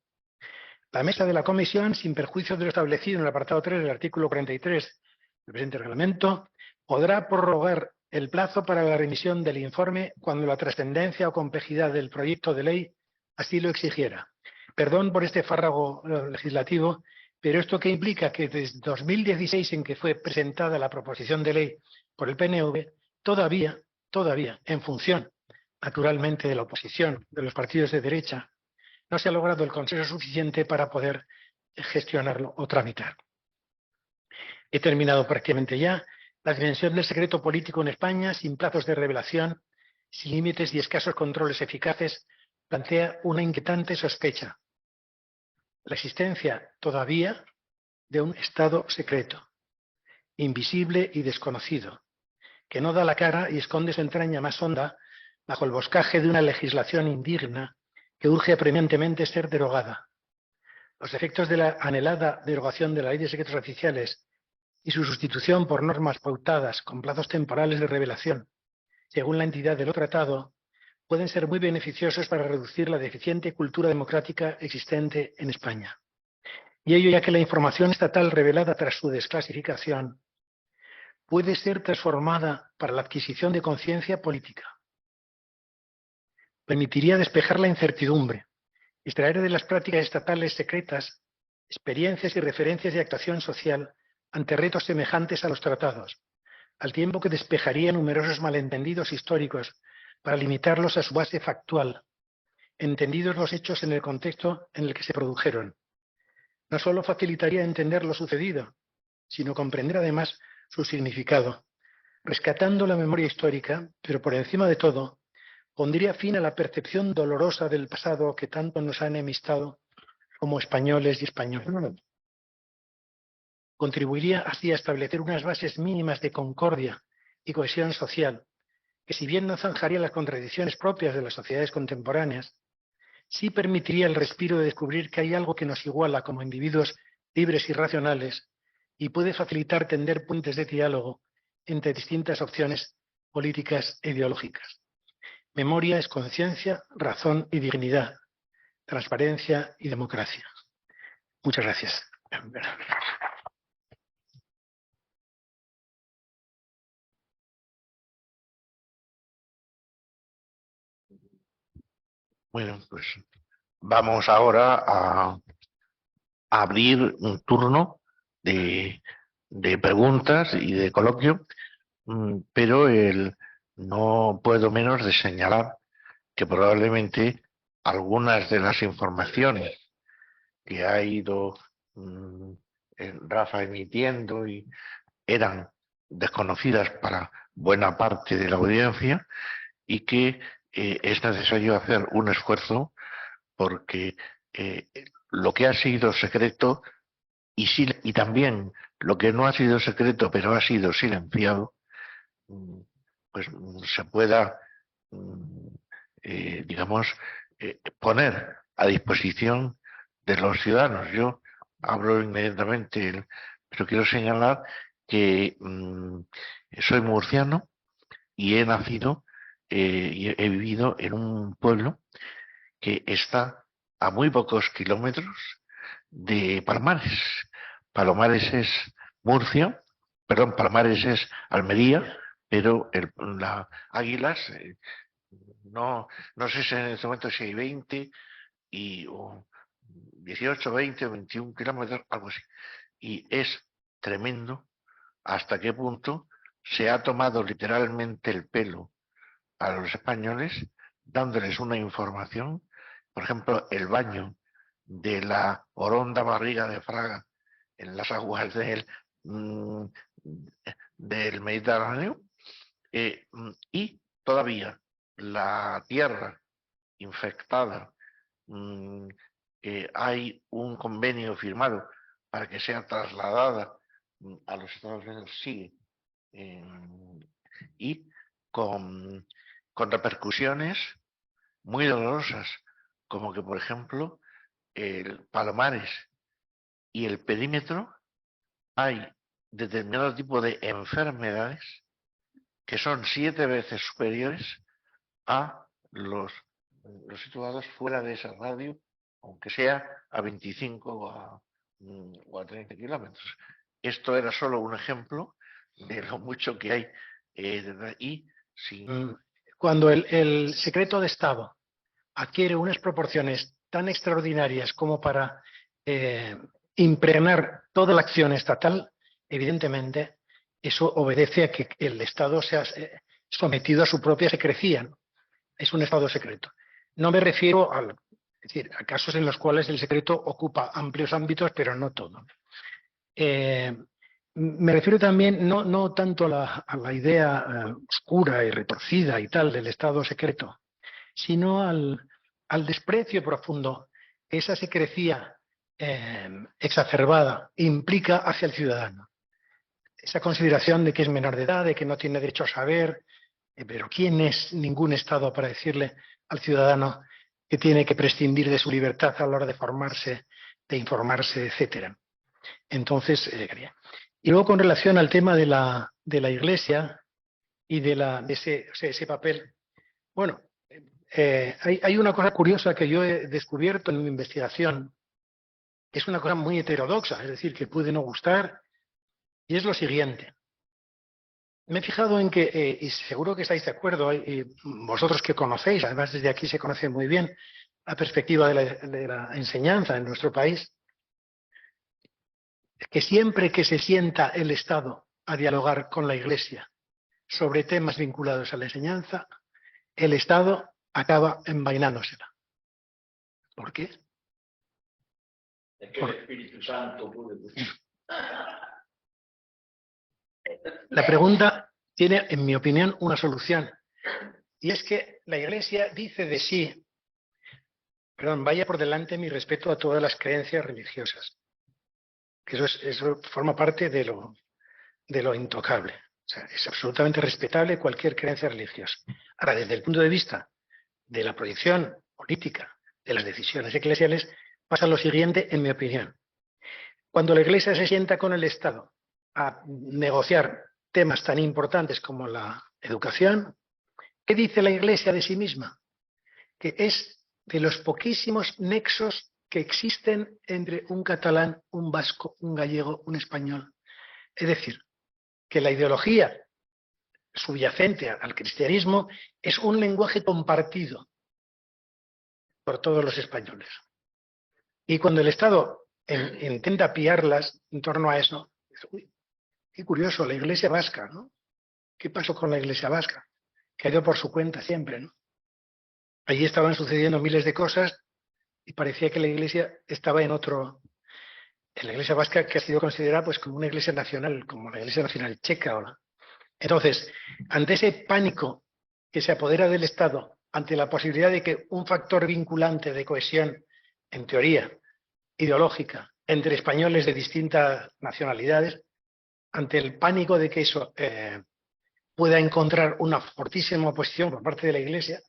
la mesa de la Comisión, sin perjuicio de lo establecido en el apartado 3 del artículo 43 del presente reglamento, podrá prorrogar el plazo para la remisión del informe cuando la trascendencia o complejidad del proyecto de ley así lo exigiera. Perdón por este fárrago legislativo, pero ¿esto qué implica? Que desde 2016, en que fue presentada la proposición de ley por el PNV, todavía, en función, naturalmente, de la oposición de los partidos de derecha, no se ha logrado el consenso suficiente para poder gestionarlo o tramitar. He terminado prácticamente ya. La dimensión del secreto político en España, sin plazos de revelación, sin límites y escasos controles eficaces, plantea una inquietante sospecha. La existencia todavía de un Estado secreto, invisible y desconocido, que no da la cara y esconde su entraña más honda bajo el boscaje de una legislación indigna que urge apremiantemente ser derogada. Los efectos de la anhelada derogación de la Ley de Secretos Oficiales y su sustitución por normas pautadas con plazos temporales de revelación, según la entidad de lo tratado, pueden ser muy beneficiosos para reducir la deficiente cultura democrática existente en España. Y ello ya que la información estatal revelada tras su desclasificación puede ser transformada para la adquisición de conciencia política. Permitiría despejar la incertidumbre, extraer de las prácticas estatales secretas experiencias y referencias de actuación social ante retos semejantes a los tratados, al tiempo que despejaría numerosos malentendidos históricos para limitarlos a su base factual, entendidos los hechos en el contexto en el que se produjeron. No solo facilitaría entender lo sucedido, sino comprender además su significado, rescatando la memoria histórica, pero por encima de todo, pondría fin a la percepción dolorosa del pasado que tanto nos ha enemistado como españoles y españolas. Contribuiría así a establecer unas bases mínimas de concordia y cohesión social, que si bien no zanjaría las contradicciones propias de las sociedades contemporáneas, sí permitiría el respiro de descubrir que hay algo que nos iguala como individuos libres y racionales y puede facilitar tender puentes de diálogo entre distintas opciones políticas e ideológicas. Memoria es conciencia, razón y dignidad, transparencia y democracia. Muchas gracias. Bueno, pues vamos ahora a abrir un turno de preguntas y de coloquio, pero no puedo menos de señalar que probablemente algunas de las informaciones que ha ido Rafa emitiendo eran desconocidas para buena parte de la audiencia y que es necesario hacer un esfuerzo porque lo que ha sido secreto y también lo que no ha sido secreto pero ha sido silenciado, pues se pueda, digamos, poner a disposición de los ciudadanos. Yo abro inmediatamente, pero quiero señalar que soy murciano y he nacido y he vivido en un pueblo que está a muy pocos kilómetros de Palomares. Palomares es Murcia, perdón, Palomares es Almería, pero Águilas, no sé si en este momento si hay 20 o 18, 20 o 21 kilómetros, algo así. Y es tremendo hasta qué punto se ha tomado literalmente el pelo a los españoles, dándoles una información, por ejemplo, el baño de la Oronda Barriga de Fraga en las aguas del Mediterráneo, y todavía la tierra infectada, hay un convenio firmado para que sea trasladada a los Estados Unidos, sigue, y con repercusiones muy dolorosas, como que, por ejemplo, el Palomares y el perímetro hay determinado tipo de enfermedades que son 7 veces superiores a los situados fuera de esa radio, aunque sea a 25 o a 30 kilómetros. Esto era solo un ejemplo de lo mucho que hay. Cuando el secreto de Estado adquiere unas proporciones tan extraordinarias como para impregnar toda la acción estatal, evidentemente eso obedece a que el Estado sea sometido a su propia secrecía, ¿no? Es un Estado secreto. No me refiero a casos en los cuales el secreto ocupa amplios ámbitos, pero no todo. Me refiero también no tanto a la idea oscura y retorcida y tal del Estado secreto, sino al desprecio profundo que esa secrecía exacerbada implica hacia el ciudadano. Esa consideración de que es menor de edad, de que no tiene derecho a saber, pero ¿quién es ningún Estado para decirle al ciudadano que tiene que prescindir de su libertad a la hora de formarse, de informarse, etcétera? Entonces, y luego con relación al tema de la Iglesia y de ese papel, bueno, hay una cosa curiosa que yo he descubierto en mi investigación, que es una cosa muy heterodoxa, es decir, que puede no gustar, y es lo siguiente. Me he fijado en que, y seguro que estáis de acuerdo, y vosotros que conocéis, además desde aquí se conoce muy bien la perspectiva de la enseñanza en nuestro país, que siempre que se sienta el Estado a dialogar con la Iglesia sobre temas vinculados a la enseñanza, el Estado acaba envainándosela. ¿Por qué? Es que el Espíritu Santo puede... La pregunta tiene, en mi opinión, una solución. Y es que la Iglesia dice de sí, vaya por delante mi respeto a todas las creencias religiosas, que eso forma parte de lo intocable. O sea, es absolutamente respetable cualquier creencia religiosa. Ahora, desde el punto de vista de la proyección política de las decisiones eclesiales, pasa lo siguiente, en mi opinión. Cuando la Iglesia se sienta con el Estado a negociar temas tan importantes como la educación, ¿qué dice la Iglesia de sí misma? Que es de los poquísimos nexos que existen entre un catalán, un vasco, un gallego, un español. Es decir, que la ideología subyacente al cristianismo es un lenguaje compartido por todos los españoles. Y cuando el Estado intenta pillarlas en torno a eso, uy, qué curioso, la Iglesia vasca, ¿no? ¿Qué pasó con la Iglesia vasca? Que ha ido por su cuenta siempre, ¿no? Allí estaban sucediendo miles de cosas y parecía que la Iglesia estaba en la Iglesia vasca, que ha sido considerada pues como una Iglesia nacional, como la Iglesia nacional checa. Entonces, ante ese pánico que se apodera del Estado, ante la posibilidad de que un factor vinculante de cohesión, en teoría, ideológica, entre españoles de distintas nacionalidades, ante el pánico de que eso pueda encontrar una fortísima oposición por parte de la Iglesia,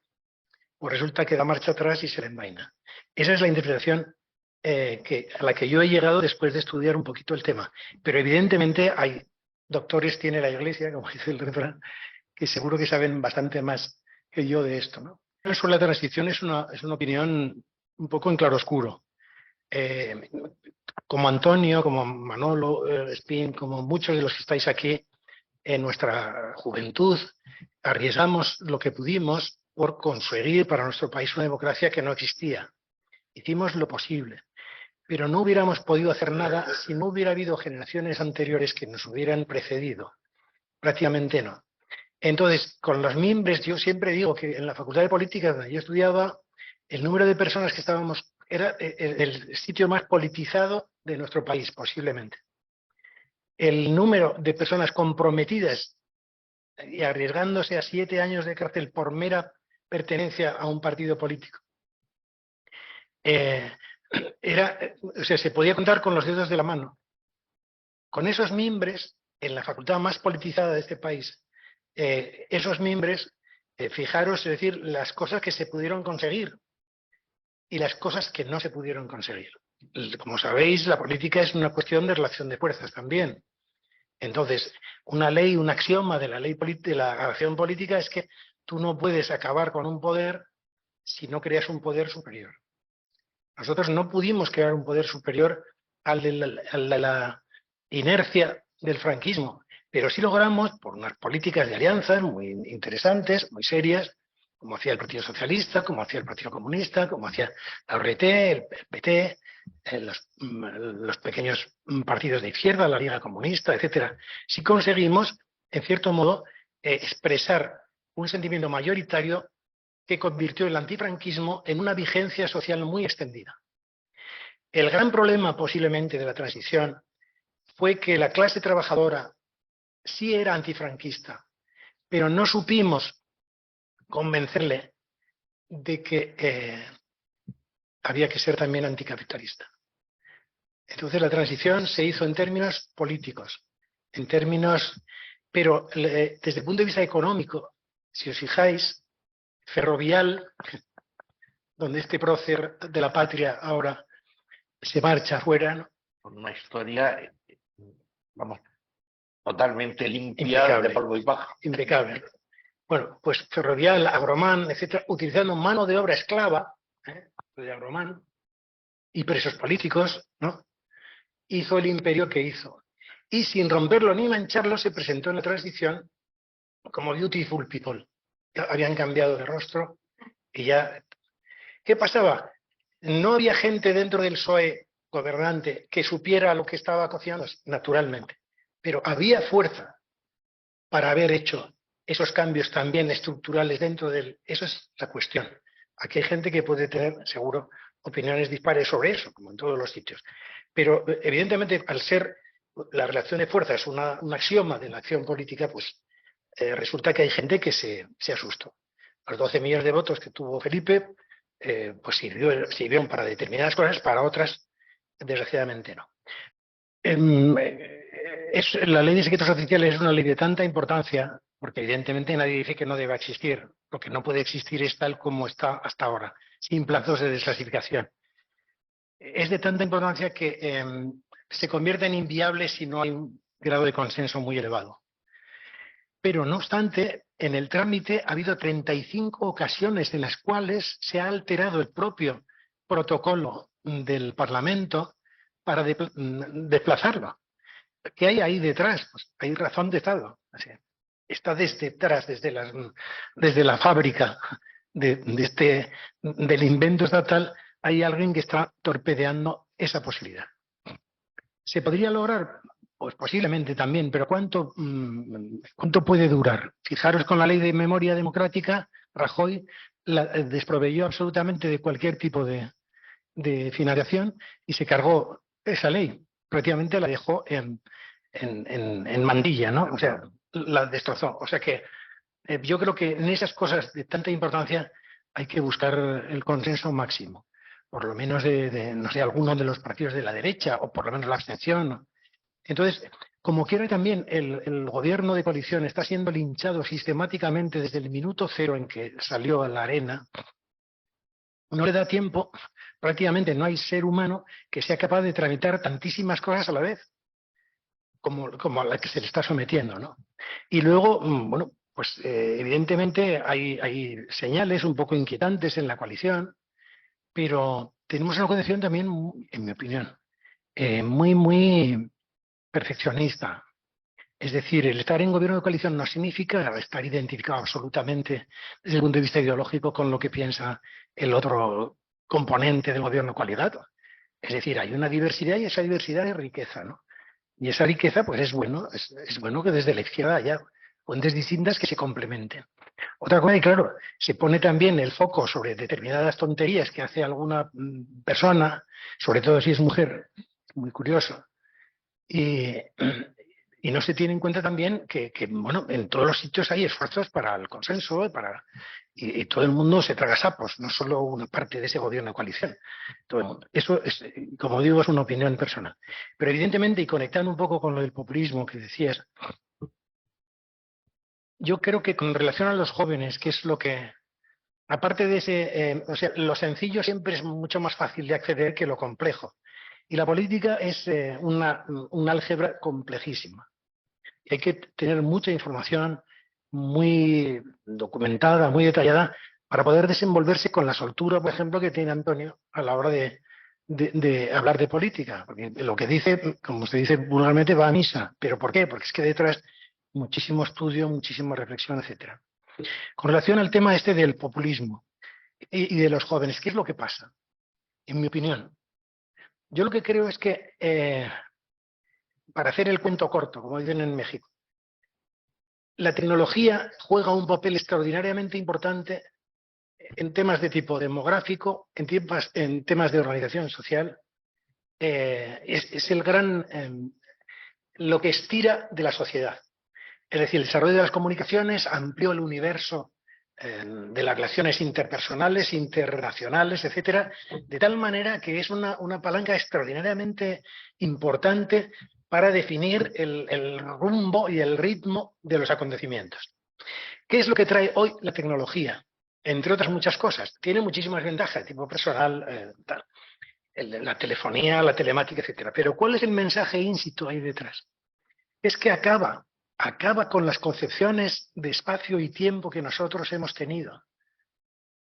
pues resulta que da marcha atrás y se le envaina. Esa es la interpretación a la que yo he llegado después de estudiar un poquito el tema. Pero evidentemente hay doctores, tiene la Iglesia, como dice el refrán, que seguro que saben bastante más que yo de esto, ¿no? Sobre la transición es una opinión un poco en claroscuro. Como Antonio, como Manolo, Espín, como muchos de los que estáis aquí, en nuestra juventud arriesgamos lo que pudimos por conseguir para nuestro país una democracia que no existía. Hicimos lo posible, pero no hubiéramos podido hacer nada si no hubiera habido generaciones anteriores que nos hubieran precedido. Prácticamente no. Entonces, con los mimbres, yo siempre digo que en la Facultad de Política, donde yo estudiaba, el número de personas que estábamos era el sitio más politizado de nuestro país, posiblemente. El número de personas comprometidas y arriesgándose a 7 años de cárcel por mera pertenencia a un partido político. O sea, se podía contar con los dedos de la mano. Con esos mimbres, en la facultad más politizada de este país, esos mimbres, fijaros, es decir, las cosas que se pudieron conseguir y las cosas que no se pudieron conseguir. Como sabéis, la política es una cuestión de relación de fuerzas también. Entonces, una ley, un axioma de la ley de la acción política es que tú no puedes acabar con un poder si no creas un poder superior. Nosotros no pudimos crear un poder superior al de la inercia del franquismo, pero sí logramos, por unas políticas de alianzas muy interesantes, muy serias, como hacía el Partido Socialista, como hacía el Partido Comunista, como hacía la ORT, el PT, los pequeños partidos de izquierda, la Liga Comunista, etcétera. Sí conseguimos, en cierto modo, expresar un sentimiento mayoritario que convirtió el antifranquismo en una vigencia social muy extendida. El gran problema, posiblemente, de la transición fue que la clase trabajadora sí era antifranquista, pero no supimos convencerle de que había que ser también anticapitalista. Entonces la transición se hizo en términos políticos, pero desde el punto de vista económico, si os fijáis, Ferrovial, donde este prócer de la patria ahora se marcha afuera, ¿no? Con una historia, vamos, totalmente limpia, Impecable, de polvo y paja. Impecable. Bueno, pues Ferrovial, Agromán, etcétera, utilizando mano de obra esclava, de Agromán, y presos políticos, ¿no? Hizo el imperio que hizo. Y sin romperlo ni mancharlo, se presentó en la transición como Beautiful People. Ya habían cambiado de rostro y ya... ¿Qué pasaba? No había gente dentro del PSOE gobernante que supiera lo que estaba cocinando, naturalmente, pero había fuerza para haber hecho esos cambios también estructurales dentro del... Eso es la cuestión. Aquí hay gente que puede tener, seguro, opiniones dispares sobre eso, como en todos los sitios. Pero, evidentemente, al ser la relación de fuerzas un axioma de la acción política, pues resulta que hay gente que se asustó. Los 12 millones de votos que tuvo Felipe, pues sirvieron para determinadas cosas, para otras, desgraciadamente no. La ley de secretos oficiales es una ley de tanta importancia, porque evidentemente nadie dice que no deba existir. Lo que no puede existir es tal como está hasta ahora, sin plazos de desclasificación. Es de tanta importancia que se convierte en inviable si no hay un grado de consenso muy elevado. Pero, no obstante, en el trámite ha habido 35 ocasiones en las cuales se ha alterado el propio protocolo del Parlamento para desplazarlo. ¿Qué hay ahí detrás? Pues hay razón de Estado. O sea, está desde detrás, desde la fábrica del invento estatal, hay alguien que está torpedeando esa posibilidad. ¿Se podría lograr? Pues posiblemente también, pero ¿cuánto puede durar? Fijaros, con la ley de memoria democrática, Rajoy la desproveyó absolutamente de cualquier tipo de financiación y se cargó esa ley. Prácticamente la dejó en mandilla, ¿no? O sea, la destrozó. O sea que yo creo que en esas cosas de tanta importancia hay que buscar el consenso máximo. Por lo menos no sé, algunos de los partidos de la derecha, o por lo menos la abstención. Entonces, como quiera también, el gobierno de coalición está siendo linchado sistemáticamente desde el minuto cero en que salió a la arena. No le da tiempo prácticamente no hay ser humano que sea capaz de tramitar tantísimas cosas a la vez como a la que se le está sometiendo, ¿no? Y luego, bueno, pues evidentemente hay señales un poco inquietantes en la coalición, pero tenemos una coalición también, en mi opinión, muy perfeccionista. Es decir, el estar en gobierno de coalición no significa estar identificado absolutamente desde el punto de vista ideológico con lo que piensa el otro componente del gobierno de coalición. Es decir, hay una diversidad y esa diversidad es riqueza, ¿no? Y esa riqueza, pues es bueno que desde la izquierda haya fuentes distintas que se complementen. Otra cosa, y claro, se pone también el foco sobre determinadas tonterías que hace alguna persona, sobre todo si es mujer, muy curioso, y no se tiene en cuenta también que, bueno, en todos los sitios hay esfuerzos para el consenso y todo el mundo se traga sapos, no solo una parte de ese gobierno de coalición. Todo el mundo. Eso, es, como digo, es una opinión personal. Pero evidentemente, y conectando un poco con lo del populismo que decías, yo creo que con relación a los jóvenes, que es lo que, aparte de ese, o sea, lo sencillo siempre es mucho más fácil de acceder que lo complejo. Y la política es un álgebra complejísima. Y hay que tener mucha información muy documentada, muy detallada, para poder desenvolverse con la soltura, por ejemplo, que tiene Antonio a la hora de hablar de política. Porque lo que dice, como se dice vulgarmente, va a misa. ¿Pero por qué? Porque es que detrás muchísimo estudio, muchísima reflexión, etcétera. Con relación al tema este del populismo y de los jóvenes, ¿qué es lo que pasa? En mi opinión, yo lo que creo es que, para hacer el cuento corto, como dicen en México, la tecnología juega un papel extraordinariamente importante en temas de tipo demográfico, en temas de organización social. Es el gran, lo que estira de la sociedad. Es decir, el desarrollo de las comunicaciones amplió el universo de las relaciones interpersonales, internacionales, etcétera, de tal manera que es una palanca extraordinariamente importante para definir el rumbo y el ritmo de los acontecimientos. ¿Qué es lo que trae hoy la tecnología? Entre otras muchas cosas. Tiene muchísimas ventajas, tipo personal, la telefonía, la telemática, etcétera. Pero ¿cuál es el mensaje in situ ahí detrás? Es que acaba con las concepciones de espacio y tiempo que nosotros hemos tenido.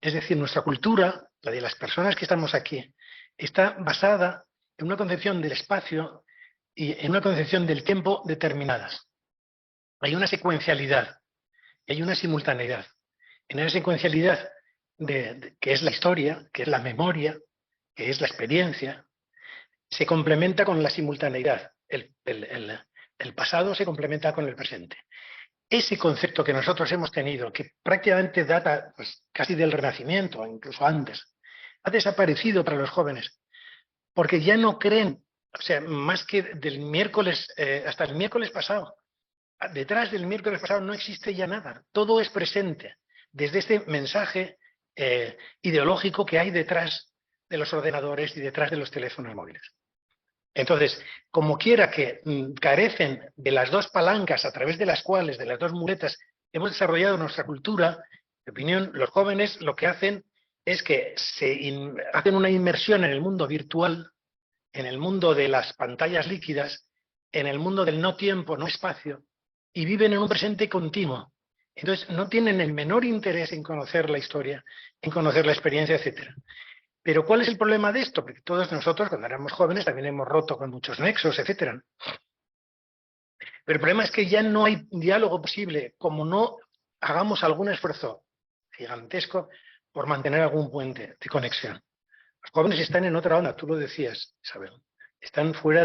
Es decir, nuestra cultura, la de las personas que estamos aquí, está basada en una concepción del espacio y en una concepción del tiempo determinadas. Hay una secuencialidad, hay una simultaneidad. En esa secuencialidad que es la historia, que es la memoria, que es la experiencia, se complementa con la simultaneidad. El pasado se complementa con el presente. Ese concepto que nosotros hemos tenido, que prácticamente data pues, casi del Renacimiento, incluso antes, ha desaparecido para los jóvenes, porque ya no creen, o sea, más que del miércoles, hasta el miércoles pasado, detrás del miércoles pasado no existe ya nada, todo es presente, desde este mensaje ideológico que hay detrás de los ordenadores y detrás de los teléfonos móviles. Entonces, como quiera que carecen de las dos palancas a través de las cuales, de las dos muletas, hemos desarrollado nuestra cultura, en mi opinión, los jóvenes lo que hacen es que hacen una inmersión en el mundo virtual, en el mundo de las pantallas líquidas, en el mundo del no tiempo, no espacio, y viven en un presente continuo. Entonces, no tienen el menor interés en conocer la historia, en conocer la experiencia, etcétera. Pero ¿cuál es el problema de esto? Porque todos nosotros, cuando éramos jóvenes, también hemos roto con muchos nexos, etcétera. Pero el problema es que ya no hay diálogo posible, como no hagamos algún esfuerzo gigantesco por mantener algún puente de conexión. Los jóvenes están en otra onda, tú lo decías, Isabel. Están fuera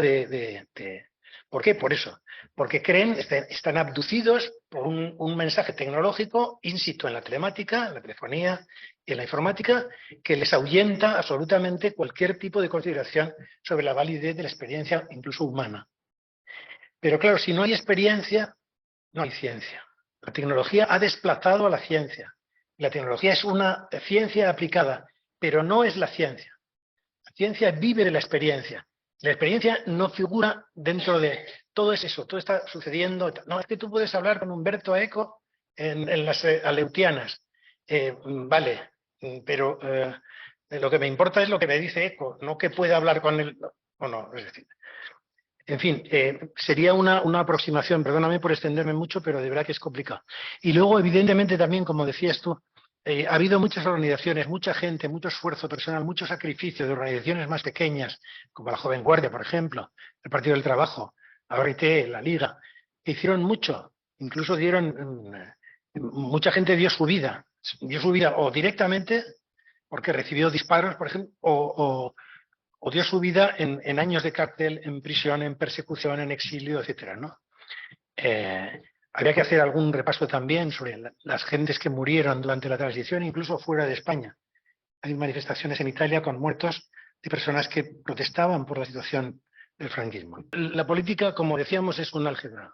¿Por qué? Por eso. Porque creen, están abducidos por un mensaje tecnológico in situ en la telemática, en la telefonía y en la informática, que les ahuyenta absolutamente cualquier tipo de consideración sobre la validez de la experiencia, incluso humana. Pero claro, si no hay experiencia, no hay ciencia. La tecnología ha desplazado a la ciencia. La tecnología es una ciencia aplicada, pero no es la ciencia. La ciencia vive de la experiencia. La experiencia no figura dentro de todo eso, todo está sucediendo. No, es que tú puedes hablar con Humberto Eco en las Aleutianas. Vale, pero Lo que me importa es lo que me dice ECO, no que pueda hablar con él o no. Es decir, en fin, sería una aproximación, perdóname por extenderme mucho, pero de verdad que es complicado. Y luego, evidentemente, también, como decías tú, ha habido muchas organizaciones, mucha gente, mucho esfuerzo personal, mucho sacrificio de organizaciones más pequeñas, como la Joven Guardia, por ejemplo, el Partido del Trabajo, AORT, la Liga, que hicieron mucho, incluso mucha gente dio su vida o directamente porque recibió disparos, por ejemplo, o dio su vida en años de cárcel, en prisión, en persecución, en exilio, etcétera, ¿no? Habría que hacer algún repaso también sobre las gentes que murieron durante la transición, incluso fuera de España. Hay manifestaciones en Italia con muertos de personas que protestaban por la situación del franquismo. La política, como decíamos, es un álgebra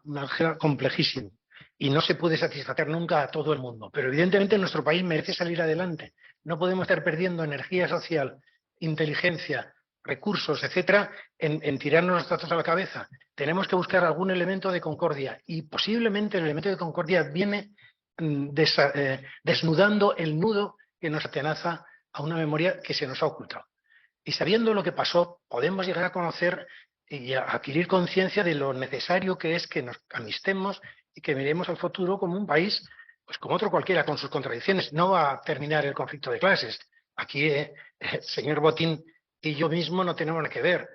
complejísimo y no se puede satisfacer nunca a todo el mundo. Pero evidentemente nuestro país merece salir adelante. No podemos estar perdiendo energía social, inteligencia, recursos, etcétera, en tirarnos los datos a la cabeza. Tenemos que buscar algún elemento de concordia y posiblemente el elemento de concordia viene desnudando el nudo que nos atenaza a una memoria que se nos ha ocultado. Y sabiendo lo que pasó, podemos llegar a conocer y a adquirir conciencia de lo necesario que es que nos amistemos y que miremos al futuro como un país, pues como otro cualquiera, con sus contradicciones. No va a terminar el conflicto de clases. Aquí el señor Botín y yo mismo no tenemos nada que ver,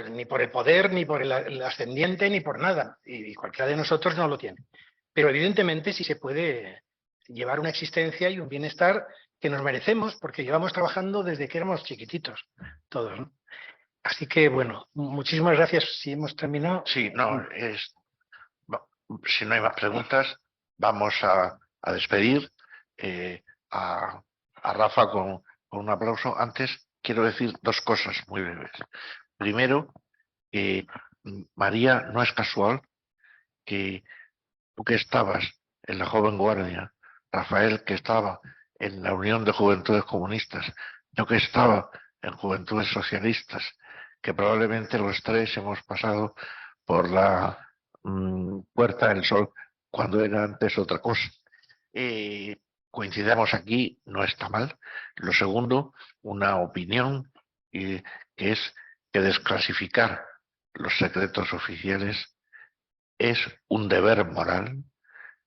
ni por el poder, ni por el ascendiente, ni por nada. Y cualquiera de nosotros no lo tiene. Pero evidentemente sí se puede llevar una existencia y un bienestar que nos merecemos porque llevamos trabajando desde que éramos chiquititos, todos, ¿no? Así que, bueno, muchísimas gracias. Si hemos terminado. Sí, si no hay más preguntas, vamos a despedir a Rafa con un aplauso. Antes quiero decir dos cosas muy breves. Primero, María, no es casual que tú que estabas en la Joven Guardia, Rafael que estaba en la Unión de Juventudes Comunistas, yo que estaba en Juventudes Socialistas, que probablemente los tres hemos pasado por la Puerta del Sol cuando era antes otra cosa. Coincidamos aquí, no está mal. Lo segundo, una opinión que es que desclasificar los secretos oficiales es un deber moral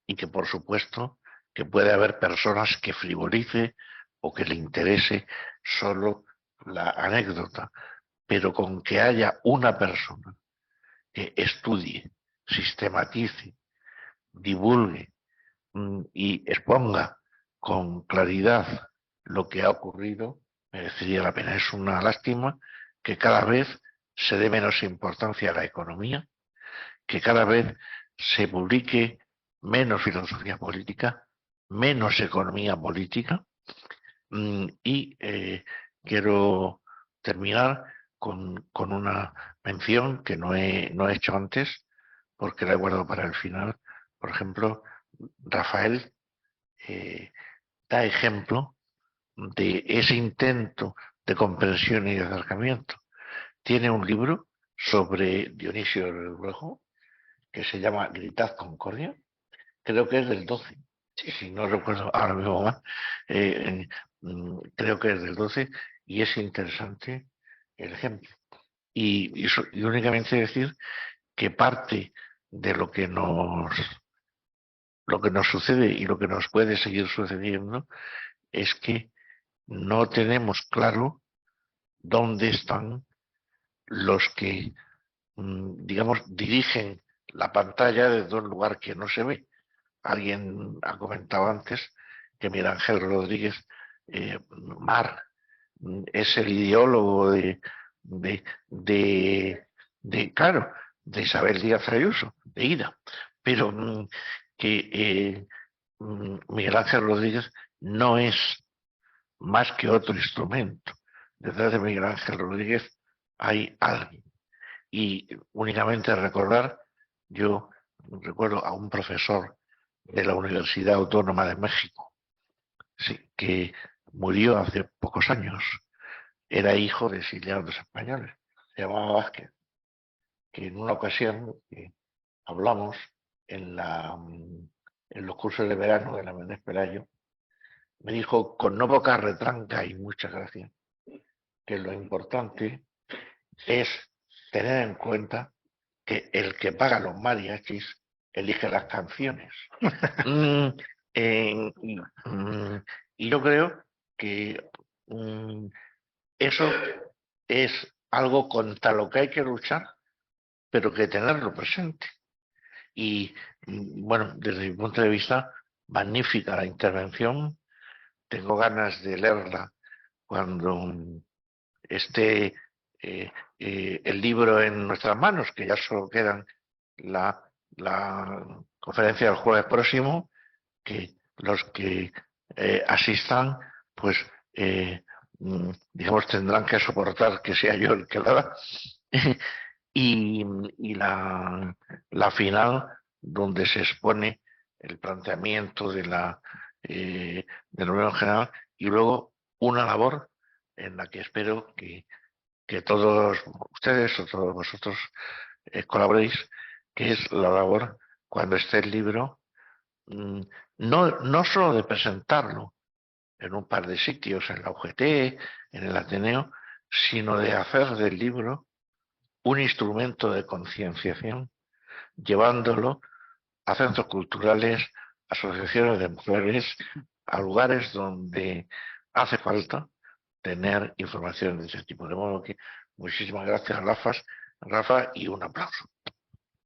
y que por supuesto que puede haber personas que frivolice o que le interese solo la anécdota, pero con que haya una persona que estudie, sistematice, divulgue y exponga con claridad lo que ha ocurrido, merecería la pena. Es una lástima que cada vez se dé menos importancia a la economía, que cada vez se publique menos filosofía política, menos economía política. Y quiero terminar con una mención que no he hecho antes, porque la he guardado para el final. Por ejemplo, Rafael da ejemplo de ese intento de comprensión y de acercamiento. Tiene un libro sobre Dionisio del Gruejo que se llama Gritad Concordia, creo que es del 12, si no recuerdo ahora mismo más, creo que es del 12 y es interesante el ejemplo. Y únicamente decir que parte de lo que nos sucede y lo que nos puede seguir sucediendo es que no tenemos claro dónde están los que, digamos, dirigen la pantalla desde un lugar que no se ve. Alguien ha comentado antes que Miguel Ángel Rodríguez Mar es el ideólogo claro, de Isabel Díaz Ayuso, de Ida, pero que Miguel Ángel Rodríguez no es más que otro instrumento. Detrás de Miguel Ángel Rodríguez hay alguien. Y únicamente recordar, yo recuerdo a un profesor de la Universidad Autónoma de México, sí, que murió hace pocos años. Era hijo de exiliados españoles, se llamaba Vázquez, que en una ocasión hablamos en los cursos de verano de la Menés Pelayo, me dijo con no poca retranca y muchas gracias, que lo importante es tener en cuenta que el que paga los mariachis elige las canciones. Y yo creo que eso es algo contra lo que hay que luchar, pero que tenerlo presente. Y bueno, desde mi punto de vista, magnífica la intervención. Tengo ganas de leerla cuando esté el libro en nuestras manos, que ya solo quedan la conferencia del jueves próximo, que los que asistan, pues digamos, tendrán que soportar que sea yo el que la haga. y la final, donde se expone el planteamiento de la Unión General, y luego una labor en la que espero que todos ustedes o todos vosotros colaboréis, que es la labor, cuando esté el libro, no solo de presentarlo en un par de sitios, en la UGT, en el Ateneo, sino de hacer del libro un instrumento de concienciación, llevándolo a centros culturales, asociaciones de mujeres, a lugares donde hace falta tener información de ese tipo. De modo que muchísimas gracias, Rafa, y un aplauso.